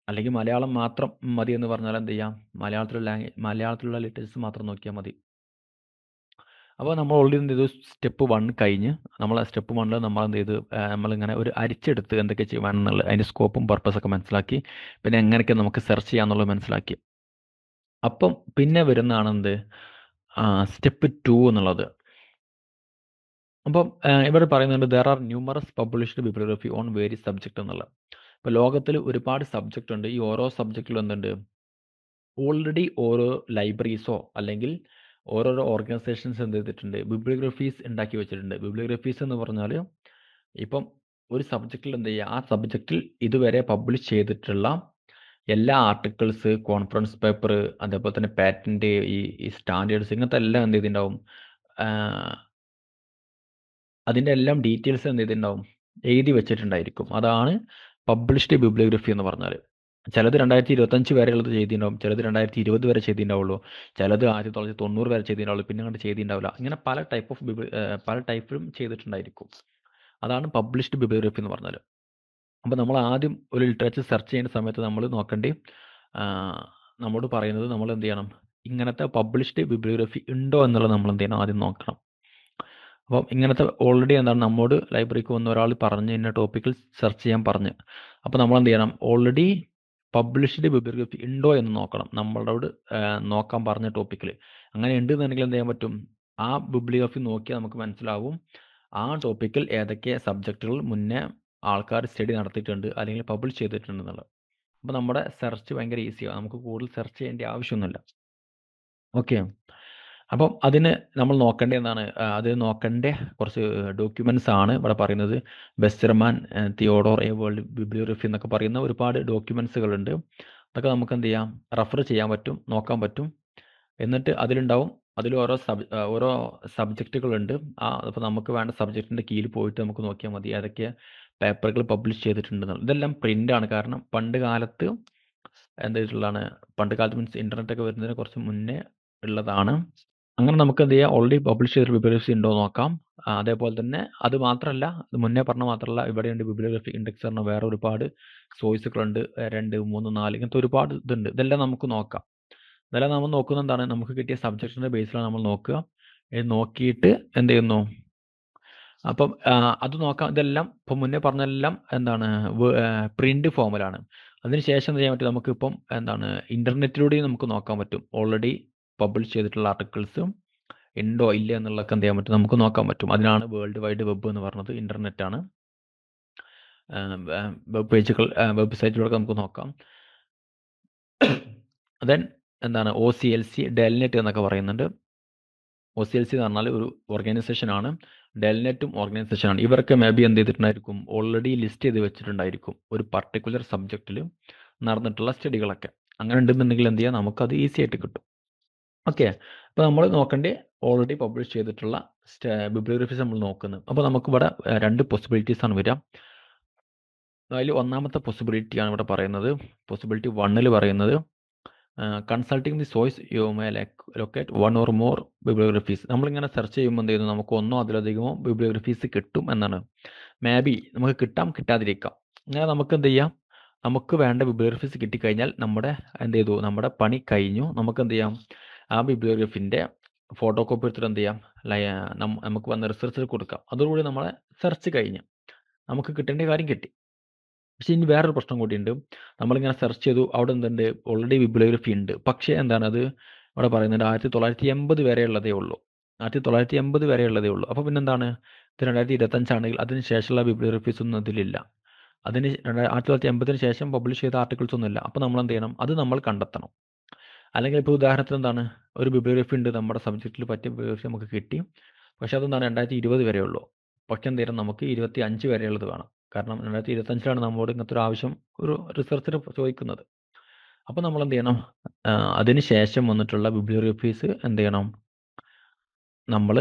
അല്ലെങ്കിൽ മലയാളം മാത്രം മതി എന്ന് പറഞ്ഞാൽ എന്ത് ചെയ്യാം, മലയാളത്തിലുള്ള ലിറ്ററേച്ചേഴ്സ് മാത്രം നോക്കിയാൽ മതി. അപ്പോൾ നമ്മൾ ഓൾറെഡി എന്ത് ചെയ്തു, സ്റ്റെപ്പ് 1 കഴിഞ്ഞ്, നമ്മൾ സ്റ്റെപ്പ് 1 നമ്മൾ എന്ത് ചെയ്തു, നമ്മളിങ്ങനെ ഒരു അരിച്ചെടുത്ത് എന്തൊക്കെ ചെയ്യുവാണെന്നുള്ളത്, അതിൻ്റെ സ്കോപ്പും പർപ്പസൊക്കെ മനസ്സിലാക്കി, പിന്നെ എങ്ങനെയൊക്കെ നമുക്ക് സെർച്ച് ചെയ്യാമെന്നുള്ളത് മനസ്സിലാക്കി. അപ്പം പിന്നെ വരുന്നതാണ് എന്ത്, സ്റ്റെപ്പ് 2 എന്നുള്ളത്. അപ്പം ഇവിടെ പറയുന്നുണ്ട്, there are numerous published bibliography on various subject എന്നുള്ളത്. ഇപ്പോൾ ലോകത്തിൽ ഒരുപാട് സബ്ജക്റ്റ് ഉണ്ട്. ഈ ഓരോ സബ്ജക്റ്റിലും എന്തുണ്ട്, ഓൾറെഡി ഓരോ ലൈബ്രറീസോ അല്ലെങ്കിൽ ഓരോരോ ഓർഗനൈസേഷൻസ് എന്ത് ചെയ്തിട്ടുണ്ട്, ബിബ്ലിയോഗ്രഫീസ് ഉണ്ടാക്കി വെച്ചിട്ടുണ്ട്. ബിബ്ലിയോഗ്രഫീസ് എന്ന് പറഞ്ഞാൽ ഇപ്പം ഒരു സബ്ജക്റ്റിൽ എന്ത് ചെയ്യുക, ആ സബ്ജക്റ്റിൽ ഇതുവരെ പബ്ലിഷ് ചെയ്തിട്ടുള്ള എല്ലാ ആർട്ടിക്കിൾസ്, കോൺഫറൻസ് പേപ്പർ, അതേപോലെ തന്നെ പാറ്റന്റ്, ഈ സ്റ്റാൻഡേർഡ്സ്, ഇങ്ങനത്തെ എല്ലാം എന്ത് ചെയ്തിട്ടുണ്ടാവും, അതിൻ്റെ എല്ലാം ഡീറ്റെയിൽസ് എന്ത് ചെയ്തിട്ടുണ്ടാവും, എഴുതി വെച്ചിട്ടുണ്ടായിരിക്കും. അതാണ് പബ്ലിഷ്ഡ് ബിബ്ലിയോഗ്രഫി എന്ന് പറഞ്ഞാൽ. ചിലത് 2025 വരെയുള്ളത് ചെയ്തിട്ടുണ്ടാവും, ചിലത് 2020 വരെ ചെയ്തിട്ടുണ്ടാവുള്ളൂ, ചിലത് 1990 വരെ ചെയ്തിട്ടുണ്ടാവുള്ളൂ, പിന്നെ അങ്ങോട്ട് ചെയ്തിട്ടുണ്ടാവില്ല. ഇങ്ങനെ പല ടൈപ്പിലും ചെയ്തിട്ടുണ്ടായിരിക്കും. അതാണ് പബ്ലിഷ്ഡ് ബിബ്ലിയോഗ്രഫി എന്ന് പറഞ്ഞാൽ. അപ്പോൾ നമ്മൾ ആദ്യം ഒരു ലിറ്ററേച്ചർ സെർച്ച് ചെയ്യുന്ന സമയത്ത് നമ്മൾ നോക്കേണ്ടി, നമ്മോട് പറയുന്നത് നമ്മൾ എന്ത് ചെയ്യണം, ഇങ്ങനത്തെ പബ്ലിഷ്ഡ് ബിബ്ലിയോഗ്രഫി ഉണ്ടോ എന്നുള്ളത് നമ്മൾ എന്ത് ചെയ്യണം, ആദ്യം നോക്കണം. അപ്പം ഇങ്ങനത്തെ ഓൾറെഡി എന്താണ് നമ്മോട് ലൈബ്രറിക്ക് വന്ന ഒരാൾ പറഞ്ഞ് ഇന്ന ടോപ്പിക്കിൽ സെർച്ച് ചെയ്യാൻ പറഞ്ഞ്, അപ്പോൾ നമ്മൾ എന്ത് ചെയ്യണം, ഓൾറെഡി പബ്ലിഷ്ഡ് ബിബ്ലിയോഗ്രഫി ഉണ്ടോ എന്ന് നോക്കണം നമ്മളോട് നോക്കാൻ പറഞ്ഞ ടോപ്പിക്കിൽ. അങ്ങനെ ഉണ്ടെന്നുണ്ടെങ്കിൽ എന്ത് ചെയ്യാൻ പറ്റും, ആ ബിബ്ലിയോഗ്രഫി നോക്കിയാൽ നമുക്ക് മനസ്സിലാവും ആ ടോപ്പിക്കിൽ ഏതൊക്കെ സബ്ജക്റ്റുകൾ മുന്നേ ആൾക്കാർ സ്റ്റഡി നടത്തിയിട്ടുണ്ട് അല്ലെങ്കിൽ പബ്ലിഷ് ചെയ്തിട്ടുണ്ട് എന്നുള്ളത്. അപ്പോൾ നമ്മുടെ സെർച്ച് ഭയങ്കര ഈസിയാണ്, നമുക്ക് കൂടുതൽ സെർച്ച് ചെയ്യേണ്ട ആവശ്യമൊന്നുമില്ല. ഓക്കെ, അപ്പം അതിന് നമ്മൾ നോക്കേണ്ട എന്താണ്, അത് നോക്കേണ്ട കുറച്ച് ഡോക്യുമെൻറ്റ്സ് ആണ് ഇവിടെ പറയുന്നത്. വെസ്റ്റർമാൻ തിയോഡോർ എ വേൾഡ് ബിബ്ലിയോഗ്രഫി എന്നൊക്കെ പറയുന്ന ഒരുപാട് ഡോക്യുമെൻറ്റ്സുകളുണ്ട്. അതൊക്കെ നമുക്ക് എന്ത് ചെയ്യാം, റെഫർ ചെയ്യാൻ പറ്റും, നോക്കാൻ പറ്റും. എന്നിട്ട് അതിലുണ്ടാവും, അതിൽ ഓരോ സബ്ജക്റ്റുകളുണ്ട്. അപ്പോൾ നമുക്ക് വേണ്ട സബ്ജക്റ്റിൻ്റെ കീഴിൽ പോയിട്ട് നമുക്ക് നോക്കിയാൽ മതി ഏതൊക്കെ പേപ്പറുകൾ പബ്ലിഷ് ചെയ്തിട്ടുണ്ടെന്നുള്ളത്. ഇതെല്ലാം പ്രിൻ്റാണ്, കാരണം പണ്ട് കാലത്ത് എന്തായിട്ടുള്ളതാണ്, പണ്ട് കാലത്ത് മീൻസ് ഇൻ്റർനെറ്റ് ഒക്കെ വരുന്നതിന് കുറച്ച് മുന്നേ ഉള്ളതാണ്. അങ്ങനെ നമുക്ക് എന്ത് ചെയ്യാം, ഓൾറെഡി പബ്ലിഷ് ചെയ്ത ബിബ്ലിയോഗ്രഫി ഉണ്ടോ നോക്കാം. അതേപോലെ തന്നെ അത് മാത്രമല്ല, ഇത് മുന്നേ പറഞ്ഞ മാത്രമല്ല, ഇവിടെയുണ്ട് ബിബ്ലിയോഗ്രഫി ഇൻഡെക്സ് പറഞ്ഞ വേറെ ഒരുപാട് സോഴ്സുകളുണ്ട്. 2, 3, 4 ഇങ്ങനത്തെ ഒരുപാട് ഇതുണ്ട്. ഇതെല്ലാം നമുക്ക് നോക്കാം. ഇതെല്ലാം നമ്മൾ നോക്കുന്നത് എന്താണ്, നമുക്ക് കിട്ടിയ സബ്ജക്റ്റിൻ്റെ ബേസിലാണ് നമ്മൾ നോക്കുക. ഇത് നോക്കിയിട്ട് എന്ത് ചെയ്യുന്നു, അപ്പം അത് നോക്കാം. ഇതെല്ലാം ഇപ്പം മുന്നേ പറഞ്ഞതെല്ലാം എന്താണ്, പ്രിന്റ് ഫോമിലാണ്. അതിനുശേഷം എന്ത് ചെയ്യാൻ പറ്റും, നമുക്കിപ്പം എന്താണ്, ഇൻ്റർനെറ്റിലൂടെയും നമുക്ക് നോക്കാൻ പറ്റും. ഓൾറെഡി പബ്ലിഷ് ചെയ്തിട്ടുള്ള ആർട്ടിക്കിൾസും ഉണ്ടോ ഇല്ല എന്നുള്ളതൊക്കെ എന്ത് ചെയ്യാൻ പറ്റും, നമുക്ക് നോക്കാൻ പറ്റും. അതിനാണ് വേൾഡ് വൈഡ് വെബ് എന്ന് പറഞ്ഞത്, ഇൻ്റർനെറ്റാണ്. വെബ്സൈറ്റിലൂടെ നമുക്ക് നോക്കാം. ദെൻ എന്താണ്, OCLC, ഡെൽനെറ്റ് എന്നൊക്കെ പറയുന്നുണ്ട്. OCLC എന്ന് പറഞ്ഞാൽ ഒരു ഓർഗനൈസേഷനാണ്, ഡെൽനെറ്റും ഓർഗനൈസേഷനാണ്. ഇവരൊക്കെ മേ ബി എന്ത് ചെയ്തിട്ടുണ്ടായിരിക്കും, ഓൾറെഡി ലിസ്റ്റ് ചെയ്ത് വെച്ചിട്ടുണ്ടായിരിക്കും ഒരു പർട്ടിക്കുലർ സബ്ജക്റ്റിൽ നടന്നിട്ടുള്ള സ്റ്റഡികളൊക്കെ. അങ്ങനെ ഉണ്ടെന്നുണ്ടെങ്കിൽ എന്ത് ചെയ്യാം, നമുക്കത് ഈസി ആയിട്ട് കിട്ടും. ഓക്കെ, അപ്പോൾ നമ്മൾ നോക്കേണ്ടത് ഓൾറെഡി പബ്ലിഷ് ചെയ്തിട്ടുള്ള ബിബ്ലിയോഗ്രഫീസ് നമ്മൾ നോക്കുന്നത്. അപ്പോൾ നമുക്കിവിടെ 2 പോസിബിലിറ്റീസ് ആണ് വരിക. അതിൽ ഒന്നാമത്തെ പോസിബിലിറ്റിയാണ് ഇവിടെ പറയുന്നത്. പോസിബിലിറ്റി 1ൽ പറയുന്നത്, consulting the source you may locate 1 or more bibliographies. നമ്മളിങ്ങനെ സെർച്ച് ചെയ്യുമ്പോൾ എന്ത് ചെയ്യുന്നു, നമുക്ക് ഒന്നോ അതിലധികമോ ബിബ്ലിയോഗ്രഫീസ് കിട്ടും എന്നാണ്. മേ ബി നമുക്ക് കിട്ടാം, കിട്ടാതിരിക്കാം. അങ്ങനെ നമുക്ക് എന്ത് ചെയ്യാം, നമുക്ക് വേണ്ട ബിബ്ലിയോഗ്രഫീസ് കിട്ടിക്കഴിഞ്ഞാൽ നമ്മുടെ പണി കഴിഞ്ഞു. നമുക്ക് എന്ത് ചെയ്യാം, ആ ബിബ്ലിയോഗ്രഫിൻ്റെ ഫോട്ടോ കോപ്പി എടുത്തിട്ട് എന്ത് ചെയ്യാം, നമുക്ക് വന്ന റിസർച്ചിൽ കൊടുക്കാം. അതോടുകൂടി നമ്മളെ സെർച്ച് കഴിഞ്ഞ് നമുക്ക് കിട്ടേണ്ട കാര്യം കിട്ടി. പക്ഷേ ഇനി വേറൊരു പ്രശ്നം കൂടിയുണ്ട്. നമ്മളിങ്ങനെ സെർച്ച് ചെയ്തു, അവിടെ എന്തുണ്ട്, ഓൾറെഡി ബിബ്ലിയോഗ്രഫി ഉണ്ട്. പക്ഷേ എന്താണ്, അത് ഇവിടെ പറയുന്നുണ്ട് 1980 വരെയുള്ളതേ ഉള്ളൂ. 1980 വരെയുള്ളതേ ഉള്ളൂ. അപ്പോൾ പിന്നെന്താണ്, ഇത് 2025 ആണെങ്കിൽ അതിന് ശേഷമുള്ള ബിബ്ലിയോഗ്രഫീസ് ഒന്നും ഇതിലില്ല. 1980 ശേഷം പബ്ലിഷ് ചെയ്ത ആർട്ടിക്കിൾസ് ഒന്നുമില്ല. അപ്പോൾ നമ്മൾ എന്ത് ചെയ്യണം, അത് നമ്മൾ കണ്ടെത്തണം. അല്ലെങ്കിൽ ഇപ്പോൾ ഉദാഹരണത്തിന് എന്താണ്, ഒരു ബിബ്ലിയോഗ്രഫി ഉണ്ട്, നമ്മുടെ സബ്ജക്റ്റിൽ പറ്റിയ ബിബ്ലിയോഗ്രഫി നമുക്ക് കിട്ടി. പക്ഷേ അതെന്താണ് 2020 വരെ ഉള്ളൂ. പക്ഷേ എന്ത് ചെയ്യണം, നമുക്ക് 25 വരെയുള്ളത് വേണം. കാരണം 2025 നമ്മോട് ഇങ്ങനത്തെ ഒരു ആവശ്യം ഒരു റിസർച്ചർ ചോദിക്കുന്നത്. അപ്പോൾ നമ്മൾ എന്ത് ചെയ്യണം, അതിന് ശേഷം വന്നിട്ടുള്ള ബിബ്ലിയോഗ്രഫീസ് എന്ത് ചെയ്യണം, നമ്മൾ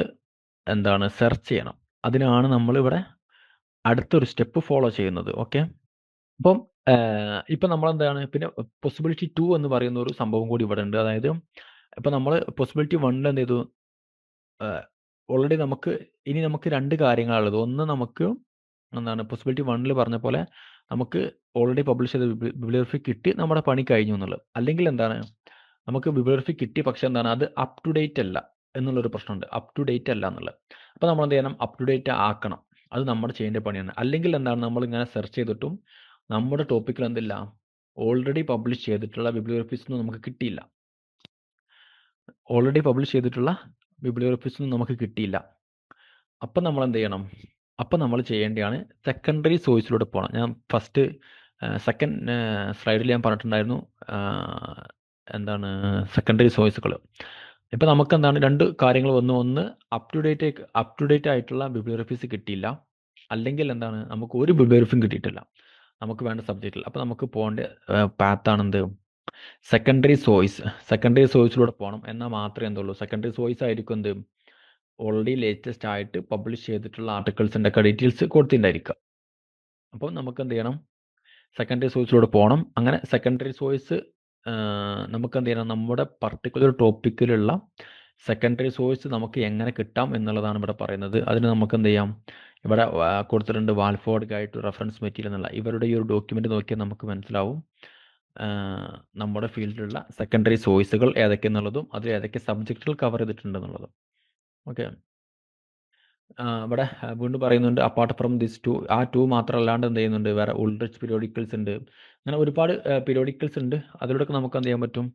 എന്താണ് സെർച്ച് ചെയ്യണം. അതിനാണ് നമ്മളിവിടെ അടുത്തൊരു സ്റ്റെപ്പ് ഫോളോ ചെയ്യുന്നത്. ഓക്കെ, അപ്പം ഇപ്പം നമ്മളെന്താണ്, പിന്നെ പോസിബിലിറ്റി 2 എന്ന് പറയുന്ന ഒരു സംഭവം കൂടി ഇവിടെ ഉണ്ട്. അതായത് ഇപ്പം നമ്മൾ പോസിബിലിറ്റി 1ൽ എന്ത് ചെയ്തു, ഓൾറെഡി നമുക്ക് 2 കാര്യങ്ങളാണുള്ളത്. ഒന്ന്, നമുക്ക് എന്താണ് പോസിബിലിറ്റി 1ൽ പറഞ്ഞ പോലെ നമുക്ക് ഓൾറെഡി പബ്ലിഷ് ചെയ്ത ബിബ്ലിയോഗ്രഫി കിട്ടി, നമ്മുടെ പണി കഴിഞ്ഞു എന്നുള്ളത്. അല്ലെങ്കിൽ എന്താണ്, നമുക്ക് ബിബ്ലിയോഗ്രഫി കിട്ടി, പക്ഷേ എന്താണ്, അത് അപ് ടു ഡേറ്റ് അല്ല എന്നുള്ളൊരു പ്രശ്നമുണ്ട്. അപ് ടു ഡേറ്റ് അല്ല എന്നുള്ളത്. അപ്പോൾ നമ്മൾ എന്ത് ചെയ്യണം, അപ് ടു ഡേറ്റ് ആക്കണം. അത് നമ്മുടെ ചെയ്യേണ്ട പണിയാണ്. അല്ലെങ്കിൽ എന്താണ്, നമ്മളിങ്ങനെ സെർച്ച് ചെയ്തിട്ടും നമ്മുടെ ടോപ്പിക്കിൽ എന്തില്ല, ഓൾറെഡി പബ്ലിഷ് ചെയ്തിട്ടുള്ള ബിബ്ലിയോഗ്രഫീസ് ഒന്നും നമുക്ക് കിട്ടിയില്ല. ഓൾറെഡി പബ്ലിഷ് ചെയ്തിട്ടുള്ള ബിബ്ലിയോഗ്രഫീസ് ഒന്നും നമുക്ക് കിട്ടിയില്ല. അപ്പം നമ്മൾ എന്ത് ചെയ്യണം, അപ്പം നമ്മൾ ചെയ്യേണ്ടതാണ് സെക്കൻഡറി സോഴ്സിലൂടെ പോകണം. ഞാൻ ഫസ്റ്റ് സെക്കൻഡ് സ്ലൈഡിൽ ഞാൻ പറഞ്ഞിട്ടുണ്ടായിരുന്നു, എന്താണ് സെക്കൻഡറി സോഴ്സുകൾ. ഇപ്പം നമുക്ക് എന്താണ് രണ്ട് കാര്യങ്ങൾ വന്നു. ഒന്ന് അപ് ടു ഡേറ്റ് ആയിട്ടുള്ള ബിബ്ലിയോഗ്രഫീസ് കിട്ടിയില്ല, അല്ലെങ്കിൽ എന്താണ് നമുക്ക് ഒരു ബിബ്ലിയോഗ്രഫിയും കിട്ടിയിട്ടില്ല നമുക്ക് വേണ്ട സബ്ജക്റ്റിൽ. അപ്പോൾ നമുക്ക് പോകേണ്ട പാത്താണെന്ത് സെക്കൻഡറി സോഴ്സിലൂടെ പോകണം. എന്നാൽ മാത്രമേ എന്തുള്ളൂ സെക്കൻഡറി സോഴ്സ് ആയിരിക്കും എന്ത് ഓൾറെഡി ലേറ്റസ്റ്റ് ആയിട്ട് പബ്ലിഷ് ചെയ്തിട്ടുള്ള ആർട്ടിക്കിൾസിൻ്റെ ഒക്കെ ഡീറ്റെയിൽസ് കൊടുത്തിട്ടുണ്ടായിരിക്കുക. അപ്പോൾ നമുക്ക് എന്ത് ചെയ്യണം, സെക്കൻഡറി സോഴ്സിലൂടെ പോകണം. അങ്ങനെ സെക്കൻഡറി സോഴ്സ് നമുക്ക് എന്ത് ചെയ്യണം, നമ്മുടെ പർട്ടിക്കുലർ ടോപ്പിക്കിലുള്ള സെക്കൻഡറി സോഴ്സ് നമുക്ക് എങ്ങനെ കിട്ടാം എന്നുള്ളതാണ് ഇവിടെ പറയുന്നത്. അതിന് നമുക്ക് എന്ത് ചെയ്യാം, ഇവിടെ കൊടുത്തിട്ടുണ്ട് വാൽഫോർഡ് ഗൈഡ് ടു റെഫറൻസ് മെറ്റീരിയൽ എന്നുള്ള ഇവരുടെ ഈ ഒരു ഡോക്യുമെൻ്റ് നോക്കിയാൽ നമുക്ക് മനസ്സിലാവും നമ്മുടെ ഫീൽഡിലുള്ള സെക്കൻഡറി സോഴ്സുകൾ ഏതൊക്കെയെന്നുള്ളതും അതിൽ ഏതൊക്കെ സബ്ജക്റ്റുകൾ കവർ ചെയ്തിട്ടുണ്ടെന്നുള്ളതും. ഓക്കെ, ഇവിടെ വീണ്ടും പറയുന്നുണ്ട് അപ്പാർട്ട് ഫ്രം ദിസ് ടു, ആ ടു മാത്രമല്ലാണ്ട് എന്ത് ചെയ്യുന്നുണ്ട്, വേറെ ഉൾറിച്ച് പീരിയോഡിക്കൽസ് ഉണ്ട്. അങ്ങനെ ഒരുപാട് പീരിയോഡിക്കൽസ് ഉണ്ട്. അതിലൂടെയൊക്കെ നമുക്ക് എന്ത് ചെയ്യാൻ പറ്റും,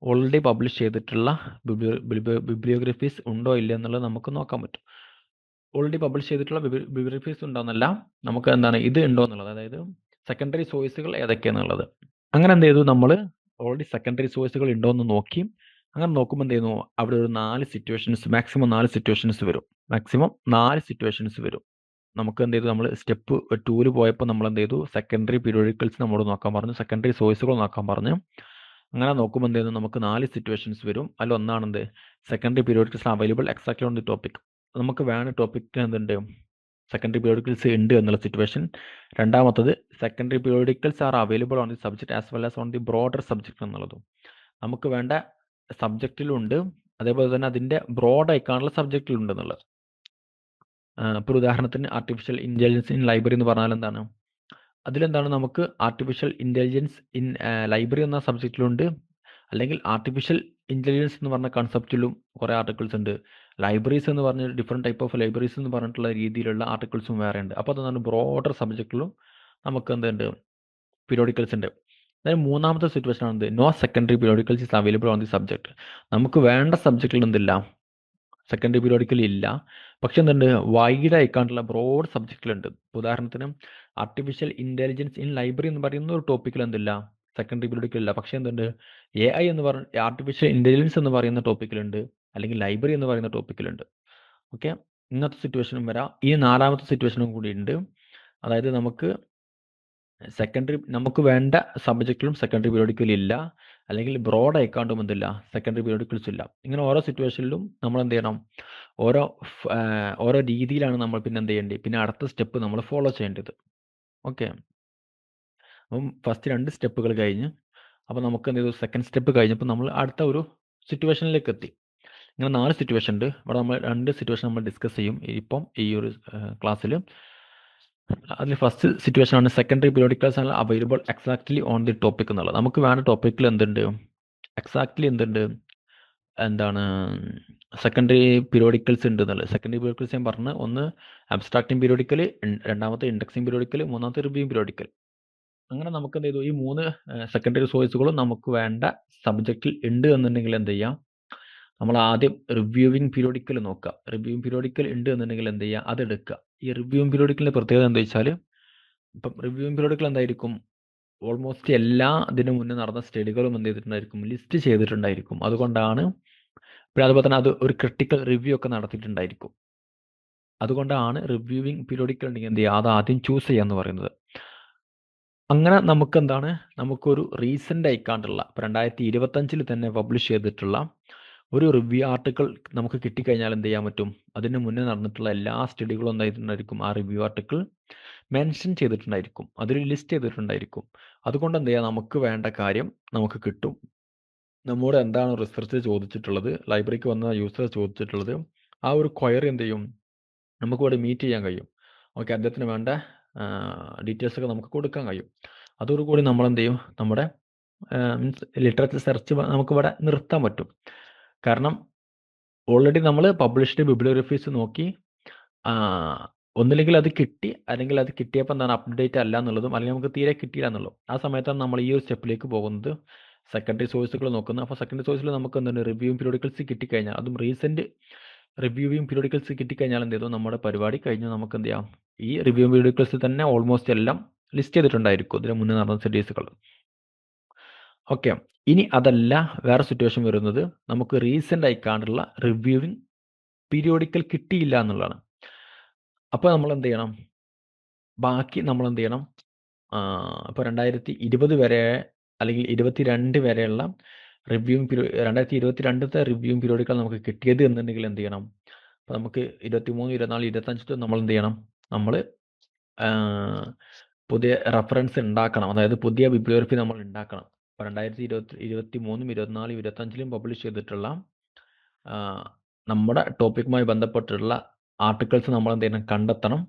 ഓൾറെഡി പബ്ലിഷ് ചെയ്തിട്ടുള്ള ബിബ്ലിയോഗ്രഫീസ് ഉണ്ടോ ഇല്ല എന്നുള്ളത് നമുക്ക് നോക്കാൻ പറ്റും. ഓൾറെഡി പബ്ലിഷ് ചെയ്തിട്ടുള്ള ബിബ്ലിയോഗ്രഫീസ് ഉണ്ടോയെന്നല്ല, നമുക്ക് എന്താണ് ഇത് ഉണ്ടോ എന്നുള്ളത്, അതായത് സെക്കൻഡറി സോഴ്സുകൾ ഏതൊക്കെയാണെന്നുള്ളത്. അങ്ങനെ എന്ത് ചെയ്തു, നമ്മൾ ഓൾറെഡി സെക്കൻഡറി സോഴ്സുകൾ ഉണ്ടോ എന്ന് നോക്കി. അങ്ങനെ നോക്കുമ്പോൾ എന്ത് ചെയ്യുന്നു, അവിടെ ഒരു 4 സിറ്റുവേഷൻസ്, മാക്സിമം 4 സിറ്റുവേഷൻസ് വരും. നമുക്ക് എന്ത് ചെയ്തു, നമ്മൾ സ്റ്റെപ്പ് 2 പോയപ്പോൾ നമ്മൾ എന്ത് ചെയ്തു, സെക്കൻഡറി പീരിയോഡിക്കൽസ് നമ്മളോട് നോക്കാൻ പറഞ്ഞു, സെക്കൻഡറി സോഴ്സുകൾ നോക്കാൻ പറഞ്ഞു. അങ്ങനെ നോക്കുമ്പോൾ എന്ത് ചെയ്യുന്നു, നമുക്ക് 4 സിറ്റുവേഷൻസ് വരും. അതിൽ ഒന്നാണെന്ത്, secondary periodicals available exactly on the topic. നമുക്ക് വേണ്ട ടോപ്പിക്കിന് എന്തുണ്ട്, സെക്കൻഡറി പീരിയോഡിക്കൽസ് ഉണ്ട് എന്നുള്ള സിറ്റുവേഷൻ. രണ്ടാമത്തത്, secondary periodicals are available on the subject as well as on the broader subject എന്നുള്ളതും. നമുക്ക് വേണ്ട സബ്ജക്റ്റിലുണ്ട്, അതേപോലെ തന്നെ അതിൻ്റെ ബ്രോഡ് ആയിക്കാണുള്ള സബ്ജക്റ്റിലുണ്ട് എന്നുള്ളത്. ഇപ്പോൾ ഉദാഹരണത്തിന് ആർട്ടിഫിഷ്യൽ ഇൻ്റലിജൻസ് ഇൻ ലൈബ്രറി എന്ന് പറഞ്ഞാൽ എന്താണ്, അതിലെന്താണ് നമുക്ക് ആർട്ടിഫിഷ്യൽ ഇൻ്റലിജൻസ് ഇൻ ലൈബ്രറി എന്ന സബ്ജക്റ്റിലുണ്ട്, അല്ലെങ്കിൽ ആർട്ടിഫിഷ്യൽ ഇൻ്റലിജൻസ് എന്ന് പറഞ്ഞ കൺസെപ്റ്റിലും കുറേ ആർട്ടിക്കിൾസ് ഉണ്ട്. ലൈബ്രറീസ് എന്ന് പറഞ്ഞ ഡിഫറെൻറ്റ് ടൈപ്പ് ഓഫ് ലൈബ്രറീസ് എന്ന് പറഞ്ഞിട്ടുള്ള രീതിയിലുള്ള ആർട്ടിക്കിൾസും വേറെ ഉണ്ട്. അപ്പോൾ അതെന്താണ്, ബ്രോഡർ സബ്ജക്റ്റിലും നമുക്ക് എന്തുണ്ട്, പീരിയോഡിക്കൽസ് ഉണ്ട്. അതായത് മൂന്നാമത്തെ സിറ്റുവേഷൻ ആണ് no secondary periodicals is available on the subject. നമുക്ക് വേണ്ട സബ്ജക്റ്റിൽ എന്തില്ല, സെക്കൻഡറി പീരിയോഡിക്കൽ ഇല്ല, പക്ഷെ എന്തുണ്ട്, വൈഡ് ആയിക്കാണ്ടുള്ള ബ്രോഡ് സബ്ജക്റ്റിലുണ്ട്. ഉദാഹരണത്തിന് ആർട്ടിഫിഷ്യൽ ഇൻ്റലിജൻസ് ഇൻ ലൈബ്രറി എന്ന് പറയുന്ന ഒരു ടോപ്പിക്കിൽ എന്തില്ല, സെക്കൻഡറി പീരിയോഡിക്കൽ ഇല്ല. പക്ഷെ എന്തുണ്ട്, AI എന്ന് പറഞ്ഞ ആർട്ടിഫിഷ്യൽ ഇൻ്റലിജൻസ് എന്ന് പറയുന്ന ടോപ്പിക്കിലുണ്ട്, അല്ലെങ്കിൽ ലൈബ്രറി എന്ന് പറയുന്ന ടോപ്പിക്കിലുണ്ട്. ഓക്കെ, ഇങ്ങനത്തെ സിറ്റുവേഷനും വരാം. ഈ നാലാമത്തെ സിറ്റുവേഷനും കൂടി ഉണ്ട്. അതായത് നമുക്ക് വേണ്ട സബ്ജക്റ്റിലും സെക്കൻഡറി പീരിയോഡിക്കൽ ഇല്ല, അല്ലെങ്കിൽ ബ്രോഡ് ആയിക്കാണ്ടും എന്തില്ല, സെക്കൻഡറി പീരിയോഡിക്കൽസ് ഇല്ല. ഇങ്ങനെ ഓരോ സിറ്റുവേഷനിലും നമ്മൾ എന്ത് ചെയ്യണം, ഓരോ രീതിയിലാണ് നമ്മൾ പിന്നെ എന്ത് ചെയ്യേണ്ടത്, പിന്നെ അടുത്ത സ്റ്റെപ്പ് നമ്മൾ ഫോളോ ചെയ്യേണ്ടത്. ഓക്കെ, അപ്പം ഫസ്റ്റ് 2 സ്റ്റെപ്പുകൾ കഴിഞ്ഞ്, അപ്പോൾ നമുക്ക് എന്ത് ചെയ്തു, സെക്കൻഡ് സ്റ്റെപ്പ് കഴിഞ്ഞപ്പോൾ നമ്മൾ അടുത്ത ഒരു സിറ്റുവേഷനിലേക്ക് എത്തി. ഇങ്ങനെ 4 സിറ്റുവേഷൻ ഉണ്ട്. ഇവിടെ നമ്മൾ 2 സിറ്റുവേഷൻ നമ്മൾ ഡിസ്കസ് ചെയ്യും ഇപ്പം ഈ ഒരു ക്ലാസ്സിൽ. അതിൽ ഫസ്റ്റ് സിറ്റുവേഷൻ ആണ് സെക്കൻഡറി പീരിയോഡിക്കൽസ് ആണ് available exactly on the topic എന്നുള്ളത്. നമുക്ക് വേണ്ട ടോപ്പിക്കിൽ എന്തുണ്ട്, എക്സാക്ട്ലി എന്തുണ്ട്, എന്താണ് സെക്കൻഡറി പീരിയോഡിക്കൽസ് ഉണ്ട് എന്നുള്ളത്. സെക്കൻഡറി പീരിയോഡിക്കൽസ് ഞാൻ പറഞ്ഞ്, ഒന്ന് അബ്സ്ട്രാക്റ്റിംഗ് പീരിയോഡിക്കൽ, രണ്ടാമത്തെ ഇൻഡെക്സിംഗ് പീരിയോഡിക്കൽ, മൂന്നാമത്തെ റിവ്യൂയിങ് പീരിയോഡിക്കൽ. അങ്ങനെ നമുക്ക് എന്ത് ചെയ്തു, ഈ 3 സെക്കൻഡറി സോഴ്സുകളും നമുക്ക് വേണ്ട സബ്ജക്റ്റിൽ ഉണ്ട് എന്നുണ്ടെങ്കിൽ എന്ത് ചെയ്യാം, നമ്മൾ ആദ്യം റിവ്യൂവിംഗ് പീരിയോഡിക്കൽ നോക്കുക. റിവ്യൂവിംഗ് പീരിയോഡിക്കൽ ഉണ്ട് എന്നുണ്ടെങ്കിൽ എന്ത് ചെയ്യുക, അതെടുക്കുക. ഈ റിവ്യൂവിംഗ് പീരിയോഡിക്കലിൻ്റെ പ്രത്യേകത എന്താ വെച്ചാൽ, ഇപ്പം റിവ്യൂവിംഗ് പീരിയോഡിക്കൽ എന്തായിരിക്കും, ഓൾമോസ്റ്റ് എല്ലാ ഇതിനു മുന്നേ നടന്ന സ്റ്റഡികളും എന്ത് ചെയ്തിട്ടുണ്ടായിരിക്കും, ലിസ്റ്റ് ചെയ്തിട്ടുണ്ടായിരിക്കും. അതുകൊണ്ടാണ്, പിന്നെ അതുപോലെ തന്നെ അത് ഒരു ക്രിട്ടിക്കൽ റിവ്യൂ ഒക്കെ നടത്തിയിട്ടുണ്ടായിരിക്കും. അതുകൊണ്ടാണ് റിവ്യൂവിംഗ് പീരിയോഡിക്കൽ ഉണ്ടെങ്കിൽ എന്ത് ചെയ്യുക, അത് ആദ്യം ചൂസ് ചെയ്യാന്ന് പറയുന്നത്. അങ്ങനെ നമുക്ക് എന്താണ്, നമുക്കൊരു റീസെൻ്റ് ആയിക്കാണ്ടുള്ള ഇപ്പോൾ 2025 തന്നെ പബ്ലിഷ് ചെയ്തിട്ടുള്ള ഒരു റിവ്യൂ ആർട്ടിക്കിൾ നമുക്ക് കിട്ടിക്കഴിഞ്ഞാൽ എന്ത് ചെയ്യാൻ പറ്റും, അതിന് മുന്നേ നടന്നിട്ടുള്ള എല്ലാ സ്റ്റഡികളും എന്തായിട്ടുണ്ടായിരിക്കും, ആ റിവ്യൂ ആർട്ടിക്കിൾ മെൻഷൻ ചെയ്തിട്ടുണ്ടായിരിക്കും, അതിൽ ലിസ്റ്റ് ചെയ്തിട്ടുണ്ടായിരിക്കും. അതുകൊണ്ട് എന്ത് ചെയ്യുക, നമുക്ക് വേണ്ട കാര്യം നമുക്ക് കിട്ടും. നമ്മോട് എന്താണ് റിസർച്ച് ചോദിച്ചിട്ടുള്ളത്, ലൈബ്രറിക്ക് വന്ന യൂസർ ചോദിച്ചിട്ടുള്ളത്, ആ ഒരു ക്വയറി എന്ത് ചെയ്യും, നമുക്കിവിടെ മീറ്റ് ചെയ്യാൻ കഴിയും. ഓക്കെ, അദ്ദേഹത്തിന് വേണ്ട ഡീറ്റെയിൽസൊക്കെ നമുക്ക് കൊടുക്കാൻ കഴിയും. അതോടുകൂടി നമ്മൾ എന്ത് ചെയ്യും, നമ്മുടെ മീൻസ് ലിറ്ററേച്ചർ സെർച്ച് നമുക്കിവിടെ നിർത്താൻ പറ്റും. കാരണം ഓൾറെഡി നമ്മൾ പബ്ലിഷ്ഡ് ബിബ്ലിയോഗ്രഫീസ് നോക്കി, ഒന്നില്ലെങ്കിൽ അത് കിട്ടി, അല്ലെങ്കിൽ അത് കിട്ടിയപ്പോൾ എന്താണ് അപ്ഡേറ്റ് അല്ല എന്നുള്ളതും, അല്ലെങ്കിൽ നമുക്ക് തീരെ കിട്ടിയില്ല എന്നുള്ളതും. ആ സമയത്താണ് നമ്മൾ ഈ ഒരു സ്റ്റെപ്പിലേക്ക് പോകുന്നത്, സെക്കൻഡറി സോഴ്സുകൾ നോക്കുന്നത്. അപ്പോൾ സെക്കൻഡറി സോഴ്സിൽ നമുക്ക് എന്താണ് റിവ്യൂവിംഗ് പീരിയോഡിക്കൽസ് കിട്ടിക്കഴിഞ്ഞാൽ, അതും റീസെൻറ്റ് റിവ്യൂവിംഗ് പീരിയോഡിക്കൽസ് കിട്ടിക്കഴിഞ്ഞാൽ എന്ത് ചെയ്തു, നമ്മുടെ പരിപാടി കഴിഞ്ഞു. നമുക്ക് എന്ത് ചെയ്യാം, ഈ റിവ്യൂവിംഗ് പീരിയോഡിക്കൽസ് തന്നെ ഓൾമോസ്റ്റ് എല്ലാം ലിസ്റ്റ് ചെയ്തിട്ടുണ്ടായിരിക്കും ഇതിന് മുന്നേ നടന്ന സ്റ്റഡീസുകൾ. ഓക്കെ. ഇനി അതല്ല, വേറെ സിറ്റുവേഷൻ വരുന്നത് നമുക്ക് റീസെൻ്റ് ആയിക്കാണ്ടുള്ള റിവ്യൂവിങ് പീരിയോഡിക്കൽ കിട്ടിയില്ല എന്നുള്ളതാണ്. അപ്പോൾ നമ്മൾ എന്ത് ചെയ്യണം? ബാക്കി നമ്മൾ എന്ത് ചെയ്യണം? ഇപ്പോൾ 2020 വരെ അല്ലെങ്കിൽ 22 വരെയുള്ള റിവ്യൂവിങ് 2022ത്തെ റിവ്യൂവിങ് പീരിയോഡിക്കൽ നമുക്ക് കിട്ടിയത് എന്നുണ്ടെങ്കിൽ എന്ത് ചെയ്യണം? അപ്പോൾ നമുക്ക് 23, 24, 25 നമ്മൾ എന്ത് ചെയ്യണം? നമ്മൾ പുതിയ റഫറൻസ് ഉണ്ടാക്കണം. അതായത് പുതിയ ബിബ്ലിയോഗ്രഫി നമ്മൾ ഉണ്ടാക്കണം. ഇപ്പോൾ 2023, 24, 25 പബ്ലിഷ് ചെയ്തിട്ടുള്ള നമ്മുടെ ടോപ്പിക്കുമായി ബന്ധപ്പെട്ടുള്ള ആർട്ടിക്കിൾസ് നമ്മൾ എന്ത് ചെയ്യണം? കണ്ടെത്തണം.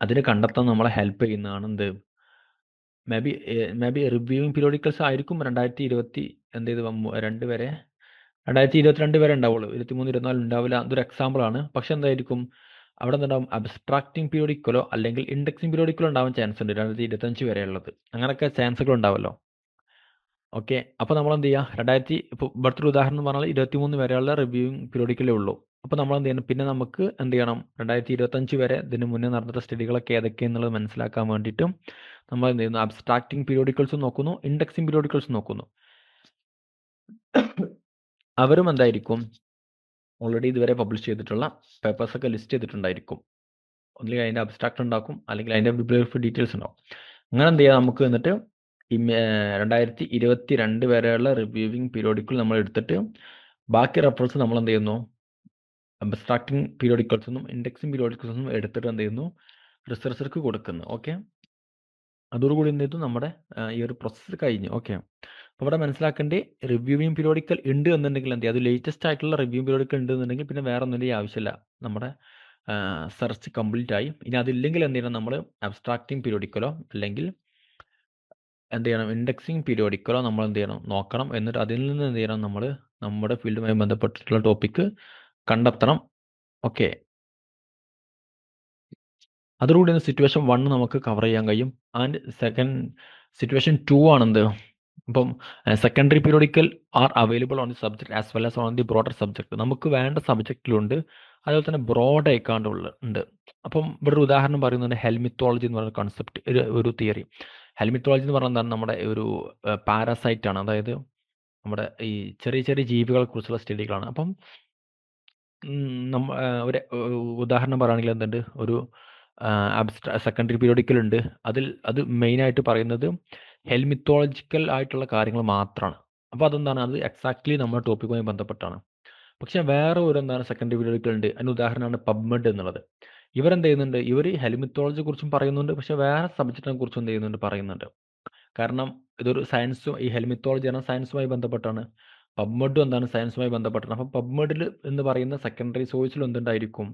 അതിന് കണ്ടെത്താൻ നമ്മളെ ഹെൽപ്പ് ചെയ്യുന്നതാണ് എന്ത്? മേ ബി റിവ്യൂവിങ് പീരിയോഡിക്കൽസ് ആയിരിക്കും 2022 വരെ 2022 വരെ ഉണ്ടാവുള്ളൂ. 23, 24 ഉണ്ടാവില്ല. അതൊരു എക്സാമ്പിളാണ്. പക്ഷെ എന്തായിരിക്കും അവിടെ എന്തുണ്ടാവും? അബ്സ്ട്രാക്റ്റിംഗ് പീരിയോഡിക്കലോ അല്ലെങ്കിൽ ഇൻഡെക്സിങ് പീരിയോഡിക്കലോ ഉണ്ടാവാൻ ചാൻസ് ഉണ്ട് 2025 വരെ ഉള്ളത്. അങ്ങനെയൊക്കെ ചാൻസുകൾ ഉണ്ടാവല്ലോ. ഓക്കെ. അപ്പോൾ നമ്മൾ എന്ത് ചെയ്യുക? ഇപ്പോൾ ഇവിടുത്തെ ഒരു ഉദാഹരണം പറഞ്ഞാൽ 23 വരെയുള്ള റിവ്യൂവിങ് പീരിയോഡിക്കലേ ഉള്ളൂ. അപ്പോൾ നമ്മൾ എന്ത് ചെയ്യണം? പിന്നെ നമുക്ക് എന്ത് ചെയ്യണം? 2025 വരെ ഇതിന് മുന്നേ നടന്നിട്ടുള്ള സ്റ്റഡികളൊക്കെ ഏതൊക്കെയെന്നുള്ളത് മനസ്സിലാക്കാൻ വേണ്ടിയിട്ടും നമ്മൾ എന്ത് ചെയ്യുന്നു? അബ്സ്ട്രാക്റ്റിംഗ് പീരിയോഡിക്കൽസും നോക്കുന്നു, ഇൻഡെക്സിംഗ് പീരിയോഡിക്കൽസും നോക്കുന്നു. അവരും എന്തായിരിക്കും? ഓൾറെഡി ഇതുവരെ പബ്ലിഷ് ചെയ്തിട്ടുള്ള പേപ്പേഴ്സൊക്കെ ലിസ്റ്റ് ചെയ്തിട്ടുണ്ടായിരിക്കും. ഒന്നുകിൽ അതിൻ്റെ അബ്സ്ട്രാക്ട് ഉണ്ടാക്കും, അല്ലെങ്കിൽ അതിൻ്റെ ബിബ്ലിയോഗ്രഫി ഡീറ്റെയിൽസ് ഉണ്ടാവും. അങ്ങനെ എന്ത് ചെയ്യാം? നമുക്ക് എന്നിട്ട് 2022 വരെയുള്ള റിവ്യൂവിങ് പീരിയോഡിക്കൽ നമ്മൾ എടുത്തിട്ട് ബാക്കി റെഫറൻസ് നമ്മൾ എന്ത് ചെയ്യുന്നു? അബ്സ്ട്രാക്റ്റിംഗ് പീരിയോഡിക്കൽസൊന്നും ഇൻഡെക്സിംഗ് പീരിയോഡിക്കൽസൊന്നും എടുത്തിട്ട് എന്ത് ചെയ്യുന്നു? റിസർച്ചർക്ക് കൊടുക്കുന്നു. ഓക്കെ. അതോടുകൂടി എന്ത് ചെയ്തു? നമ്മുടെ ഈ ഒരു പ്രോസസ്സ് കഴിഞ്ഞു. ഓക്കെ. അപ്പോൾ ഇവിടെ മനസ്സിലാക്കേണ്ട, റിവ്യൂവിങ് പീരിയോഡിക്കൽ ഉണ്ട് എന്നുണ്ടെങ്കിൽ എന്ത് ചെയ്യുക? അത് ലേറ്റസ്റ്റ് ആയിട്ടുള്ള റിവ്യൂ പീരിയോഡിക്കൽ ഉണ്ട് എന്നുണ്ടെങ്കിൽ പിന്നെ വേറെ ഒന്നിൻ്റെ ആവശ്യമില്ല. നമ്മുടെ സെർച്ച് കംപ്ലീറ്റ് ആയി. ഇനി അതില്ലെങ്കിൽ എന്ത് ചെയ്യണം? നമ്മൾ അബ്സ്ട്രാക്റ്റിംഗ് പീരിയോഡിക്കലോ അല്ലെങ്കിൽ എന്ത് ചെയ്യണം? ഇൻഡെക്സിംഗ് പീരിയോഡിക്കലോ നമ്മൾ എന്ത് ചെയ്യണം? നോക്കണം. എന്നിട്ട് അതിൽ നിന്ന് എന്ത് ചെയ്യണം? നമ്മൾ നമ്മുടെ ഫീൽഡുമായി ബന്ധപ്പെട്ടിട്ടുള്ള ടോപ്പിക്ക് കണ്ടെത്തണം. ഓക്കെ. അതോടുകൂടി സിറ്റുവേഷൻ 1 നമുക്ക് കവർ ചെയ്യാൻ കഴിയും. And situation 2 ആണെന്ത്? ഇപ്പം secondary periodical are available on the subject as well as on the broader subject. നമുക്ക് വേണ്ട സബ്ജക്റ്റിലുണ്ട്, അതുപോലെ തന്നെ ബ്രോഡ് ഉണ്ട്. അപ്പം ഇവിടെ ഒരു ഉദാഹരണം പറയുന്നുണ്ട്, ഹെൽമിത്തോളജി എന്ന് പറയുന്ന കോൺസെപ്റ്റ്, ഒരു തിയറി. ഹെൽമിത്തോളജി എന്ന് പറഞ്ഞാൽ എന്താണ്? നമ്മുടെ ഒരു പാരസൈറ്റ് ആണ്. അതായത് നമ്മുടെ ഈ ചെറിയ ചെറിയ ജീവികളെ കുറിച്ചുള്ള സ്റ്റഡികളാണ്. അപ്പം ഒരു ഉദാഹരണം പറയുകയാണെങ്കിൽ എന്തുണ്ട്? ഒരു സെക്കൻഡറി പീരിയോഡിക്കൽ ഉണ്ട്. അത് മെയിനായിട്ട് പറയുന്നത് ഹെൽമിത്തോളജിക്കൽ ആയിട്ടുള്ള കാര്യങ്ങൾ മാത്രമാണ്. അപ്പോൾ അതെന്താണ്? അത് എക്സാക്ട്ലി നമ്മുടെ ടോപ്പിക്കുമായി ബന്ധപ്പെട്ടാണ്. പക്ഷേ വേറെ ഒരു സെക്കൻഡറി പീരിയോഡിക്കൽ ഉണ്ട്. അതിന് ഉദാഹരണമാണ് പബ്മെഡ് എന്നുള്ളത്. ഇവരെന്ത് ചെയ്യുന്നുണ്ട്? ഇവർ ഹെൽമിത്തോളജിയെ കുറിച്ചും പറയുന്നുണ്ട്, പക്ഷേ വേറെ സബ്ജക്റ്റിനെ കുറിച്ചും എന്ത് ചെയ്യുന്നുണ്ട്? പറയുന്നുണ്ട്. കാരണം ഇതൊരു ഈ ഹെൽമിത്തോളജി എന്ന സയൻസുമായി ബന്ധപ്പെട്ടാണ്. പബ്മെഡും സയൻസുമായി ബന്ധപ്പെട്ടാണ്. അപ്പം പബ്മെഡിൽ എന്ന് പറയുന്ന സെക്കൻഡറി സോഴ്സിൽ എന്തുണ്ടായിരിക്കും?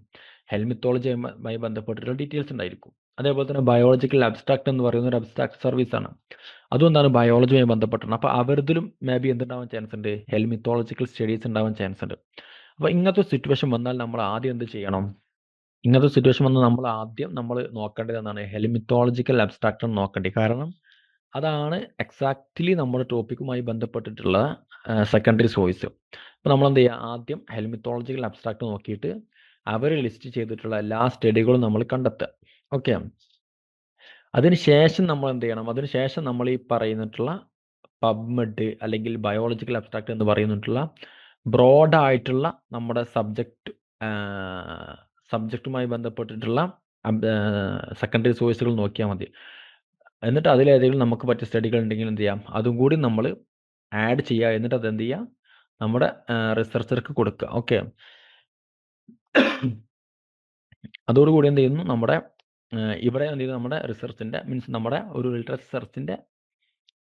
ഹെൽമിത്തോളജിയുമായി ബന്ധപ്പെട്ടിട്ടുള്ള ഡീറ്റെയിൽസ് ഉണ്ടായിരിക്കും. അതേപോലെ തന്നെ ബയോളജിക്കൽ അബ്സ്ട്രാക്ട് എന്ന് പറയുന്ന ഒരു അബ്സ്ട്രാക്ട് സർവീസാണ്. അതും ബയോളജിയുമായി ബന്ധപ്പെട്ടാണ്. അപ്പോൾ അവരിതിലും മേ ബി എന്തുണ്ടാവാൻ ചാൻസ് ഉണ്ട്? ഹെൽമിത്തോളജിക്കൽ സ്റ്റഡീസ് ഉണ്ടാവാൻ ചാൻസ് ഉണ്ട്. അപ്പോൾ ഇങ്ങനത്തെ സിറ്റുവേഷൻ വന്നാൽ നമ്മൾ ആദ്യം എന്ത് ചെയ്യണം? ഇങ്ങനത്തെ സിറ്റുവേഷൻ വന്നാൽ നമ്മൾ നോക്കേണ്ടത് എന്താണ്? ഹെൽമിത്തോളജിക്കൽ അബ്സ്ട്രാക്ട് നോക്കേണ്ടത്. കാരണം അതാണ് എക്സാക്ട്ലി നമ്മുടെ ടോപ്പിക്കുമായി ബന്ധപ്പെട്ടിട്ടുള്ള സെക്കൻഡറി സോഴ്സ്. അപ്പോൾ നമ്മൾ എന്ത് ചെയ്യുക? ആദ്യം ഹെൽമിത്തോളജിക്കൽ അബ്സ്ട്രാക്ട് നോക്കിയിട്ട് അവർ ലിസ്റ്റ് ചെയ്തിട്ടുള്ള എല്ലാ സ്റ്റഡികളും നമ്മൾ കണ്ടെത്തുക. ഓക്കെ. അതിനുശേഷം നമ്മൾ എന്ത് ചെയ്യണം? അതിനുശേഷം നമ്മൾ ഈ പറയുന്നിട്ടുള്ള പബ്മെഡ് അല്ലെങ്കിൽ ബയോളജിക്കൽ അബ്സ്ട്രാക്ട് എന്ന് പറയുന്നിട്ടുള്ള ബ്രോഡായിട്ടുള്ള നമ്മുടെ സബ്ജക്റ്റുമായി ബന്ധപ്പെട്ടിട്ടുള്ള സെക്കൻഡറി സോഴ്സുകൾ നോക്കിയാൽ മതി. എന്നിട്ട് അതിലേതെങ്കിലും നമുക്ക് പറ്റിയ സ്റ്റഡികൾ ഉണ്ടെങ്കിൽ എന്ത് ചെയ്യാം? അതും കൂടി നമ്മൾ ആഡ് ചെയ്യുക. എന്നിട്ട് അതെന്ത് ചെയ്യുക? നമ്മുടെ റിസർച്ചർക്ക് കൊടുക്കുക. ഓക്കെ. അതോടുകൂടി എന്ത് ചെയ്യുന്നു? നമ്മുടെ ഇവിടെ എന്ത് ചെയ്യുന്നു? നമ്മുടെ റിസർച്ചിൻ്റെ നമ്മുടെ ഒരു ലിറ്ററേച്ചർ സെർച്ചിൻ്റെ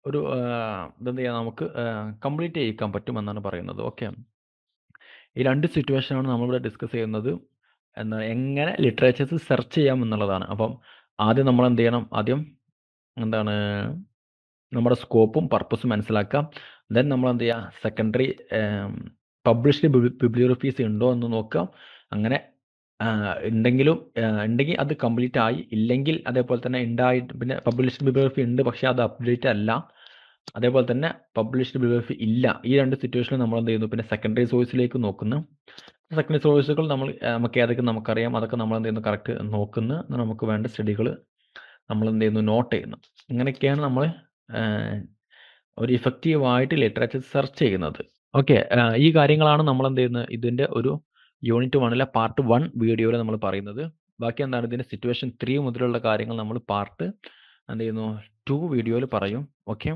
ഒരു ഇതെന്ത് ചെയ്യാം? നമുക്ക് കംപ്ലീറ്റ് ചെയ്യിക്കാൻ പറ്റുമെന്നാണ് പറയുന്നത്. ഓക്കെ. ഈ 2 സിറ്റുവേഷനാണ് നമ്മളിവിടെ ഡിസ്കസ് ചെയ്യുന്നത്. എങ്ങനെ ലിറ്ററേച്ചേഴ്സ് സെർച്ച് ചെയ്യാം എന്നുള്ളതാണ്. അപ്പം ആദ്യം നമ്മൾ എന്ത് ചെയ്യണം? ആദ്യം നമ്മുടെ സ്കോപ്പും പർപ്പസും മനസ്സിലാക്കാം. ദെൻ നമ്മൾ എന്ത് ചെയ്യുക? സെക്കൻഡറി പബ്ലിഷ്ഡ് ബിബ്ലിയോഗ്രഫീസ് ഉണ്ടോ എന്ന് നോക്കാം. അങ്ങനെ ഉണ്ടെങ്കിൽ അത് കംപ്ലീറ്റ് ആയി. ഇല്ലെങ്കിൽ അതേപോലെ തന്നെ പിന്നെ പബ്ലിഷ്ഡ് ബിബ്ലിയോഗ്രഫി ഉണ്ട്, പക്ഷേ അത് അപ്ഡേറ്റ് അല്ല. അതേപോലെ തന്നെ പബ്ലിഷ്ഡ് ബിബ്ലിയോഗ്രഫി ഇല്ല. ഈ 2 സിറ്റുവേഷനിൽ നമ്മൾ എന്ത് ചെയ്യുന്നു? പിന്നെ സെക്കൻഡറി സോഴ്സിലേക്ക് നോക്കുന്നു. സെക്കൻഡറി സോഴ്സുകൾ നമുക്ക് ഏതൊക്കെ നമുക്കറിയാം, അതൊക്കെ നമ്മൾ എന്ത് ചെയ്യുന്നു? കറക്റ്റ് നോക്കുന്നു. നമുക്ക് വേണ്ട സ്റ്റഡികൾ നമ്മൾ എന്ത് ചെയ്യുന്നു? നോട്ട് ചെയ്യുന്നു. ഇങ്ങനെയൊക്കെയാണ് നമ്മൾ ഒരു ഇഫക്റ്റീവായിട്ട് ലിറ്ററേച്ചർ സെർച്ച് ചെയ്യുന്നത്. ഓക്കെ. ഈ കാര്യങ്ങളാണ് നമ്മളെന്ത് ചെയ്യുന്നത്, ഇതിൻ്റെ ഒരു യൂണിറ്റ് 1 പാർട്ട് 1 വീഡിയോയിൽ നമ്മൾ പറയുന്നത്. ബാക്കി എന്താണ് ഇതിൻ്റെ സിറ്റുവേഷൻ 3 മുതലുള്ള കാര്യങ്ങൾ നമ്മൾ പാർട്ട് എന്ത് ചെയ്യുന്നു 2 വീഡിയോയിൽ പറയും. ഓക്കെ.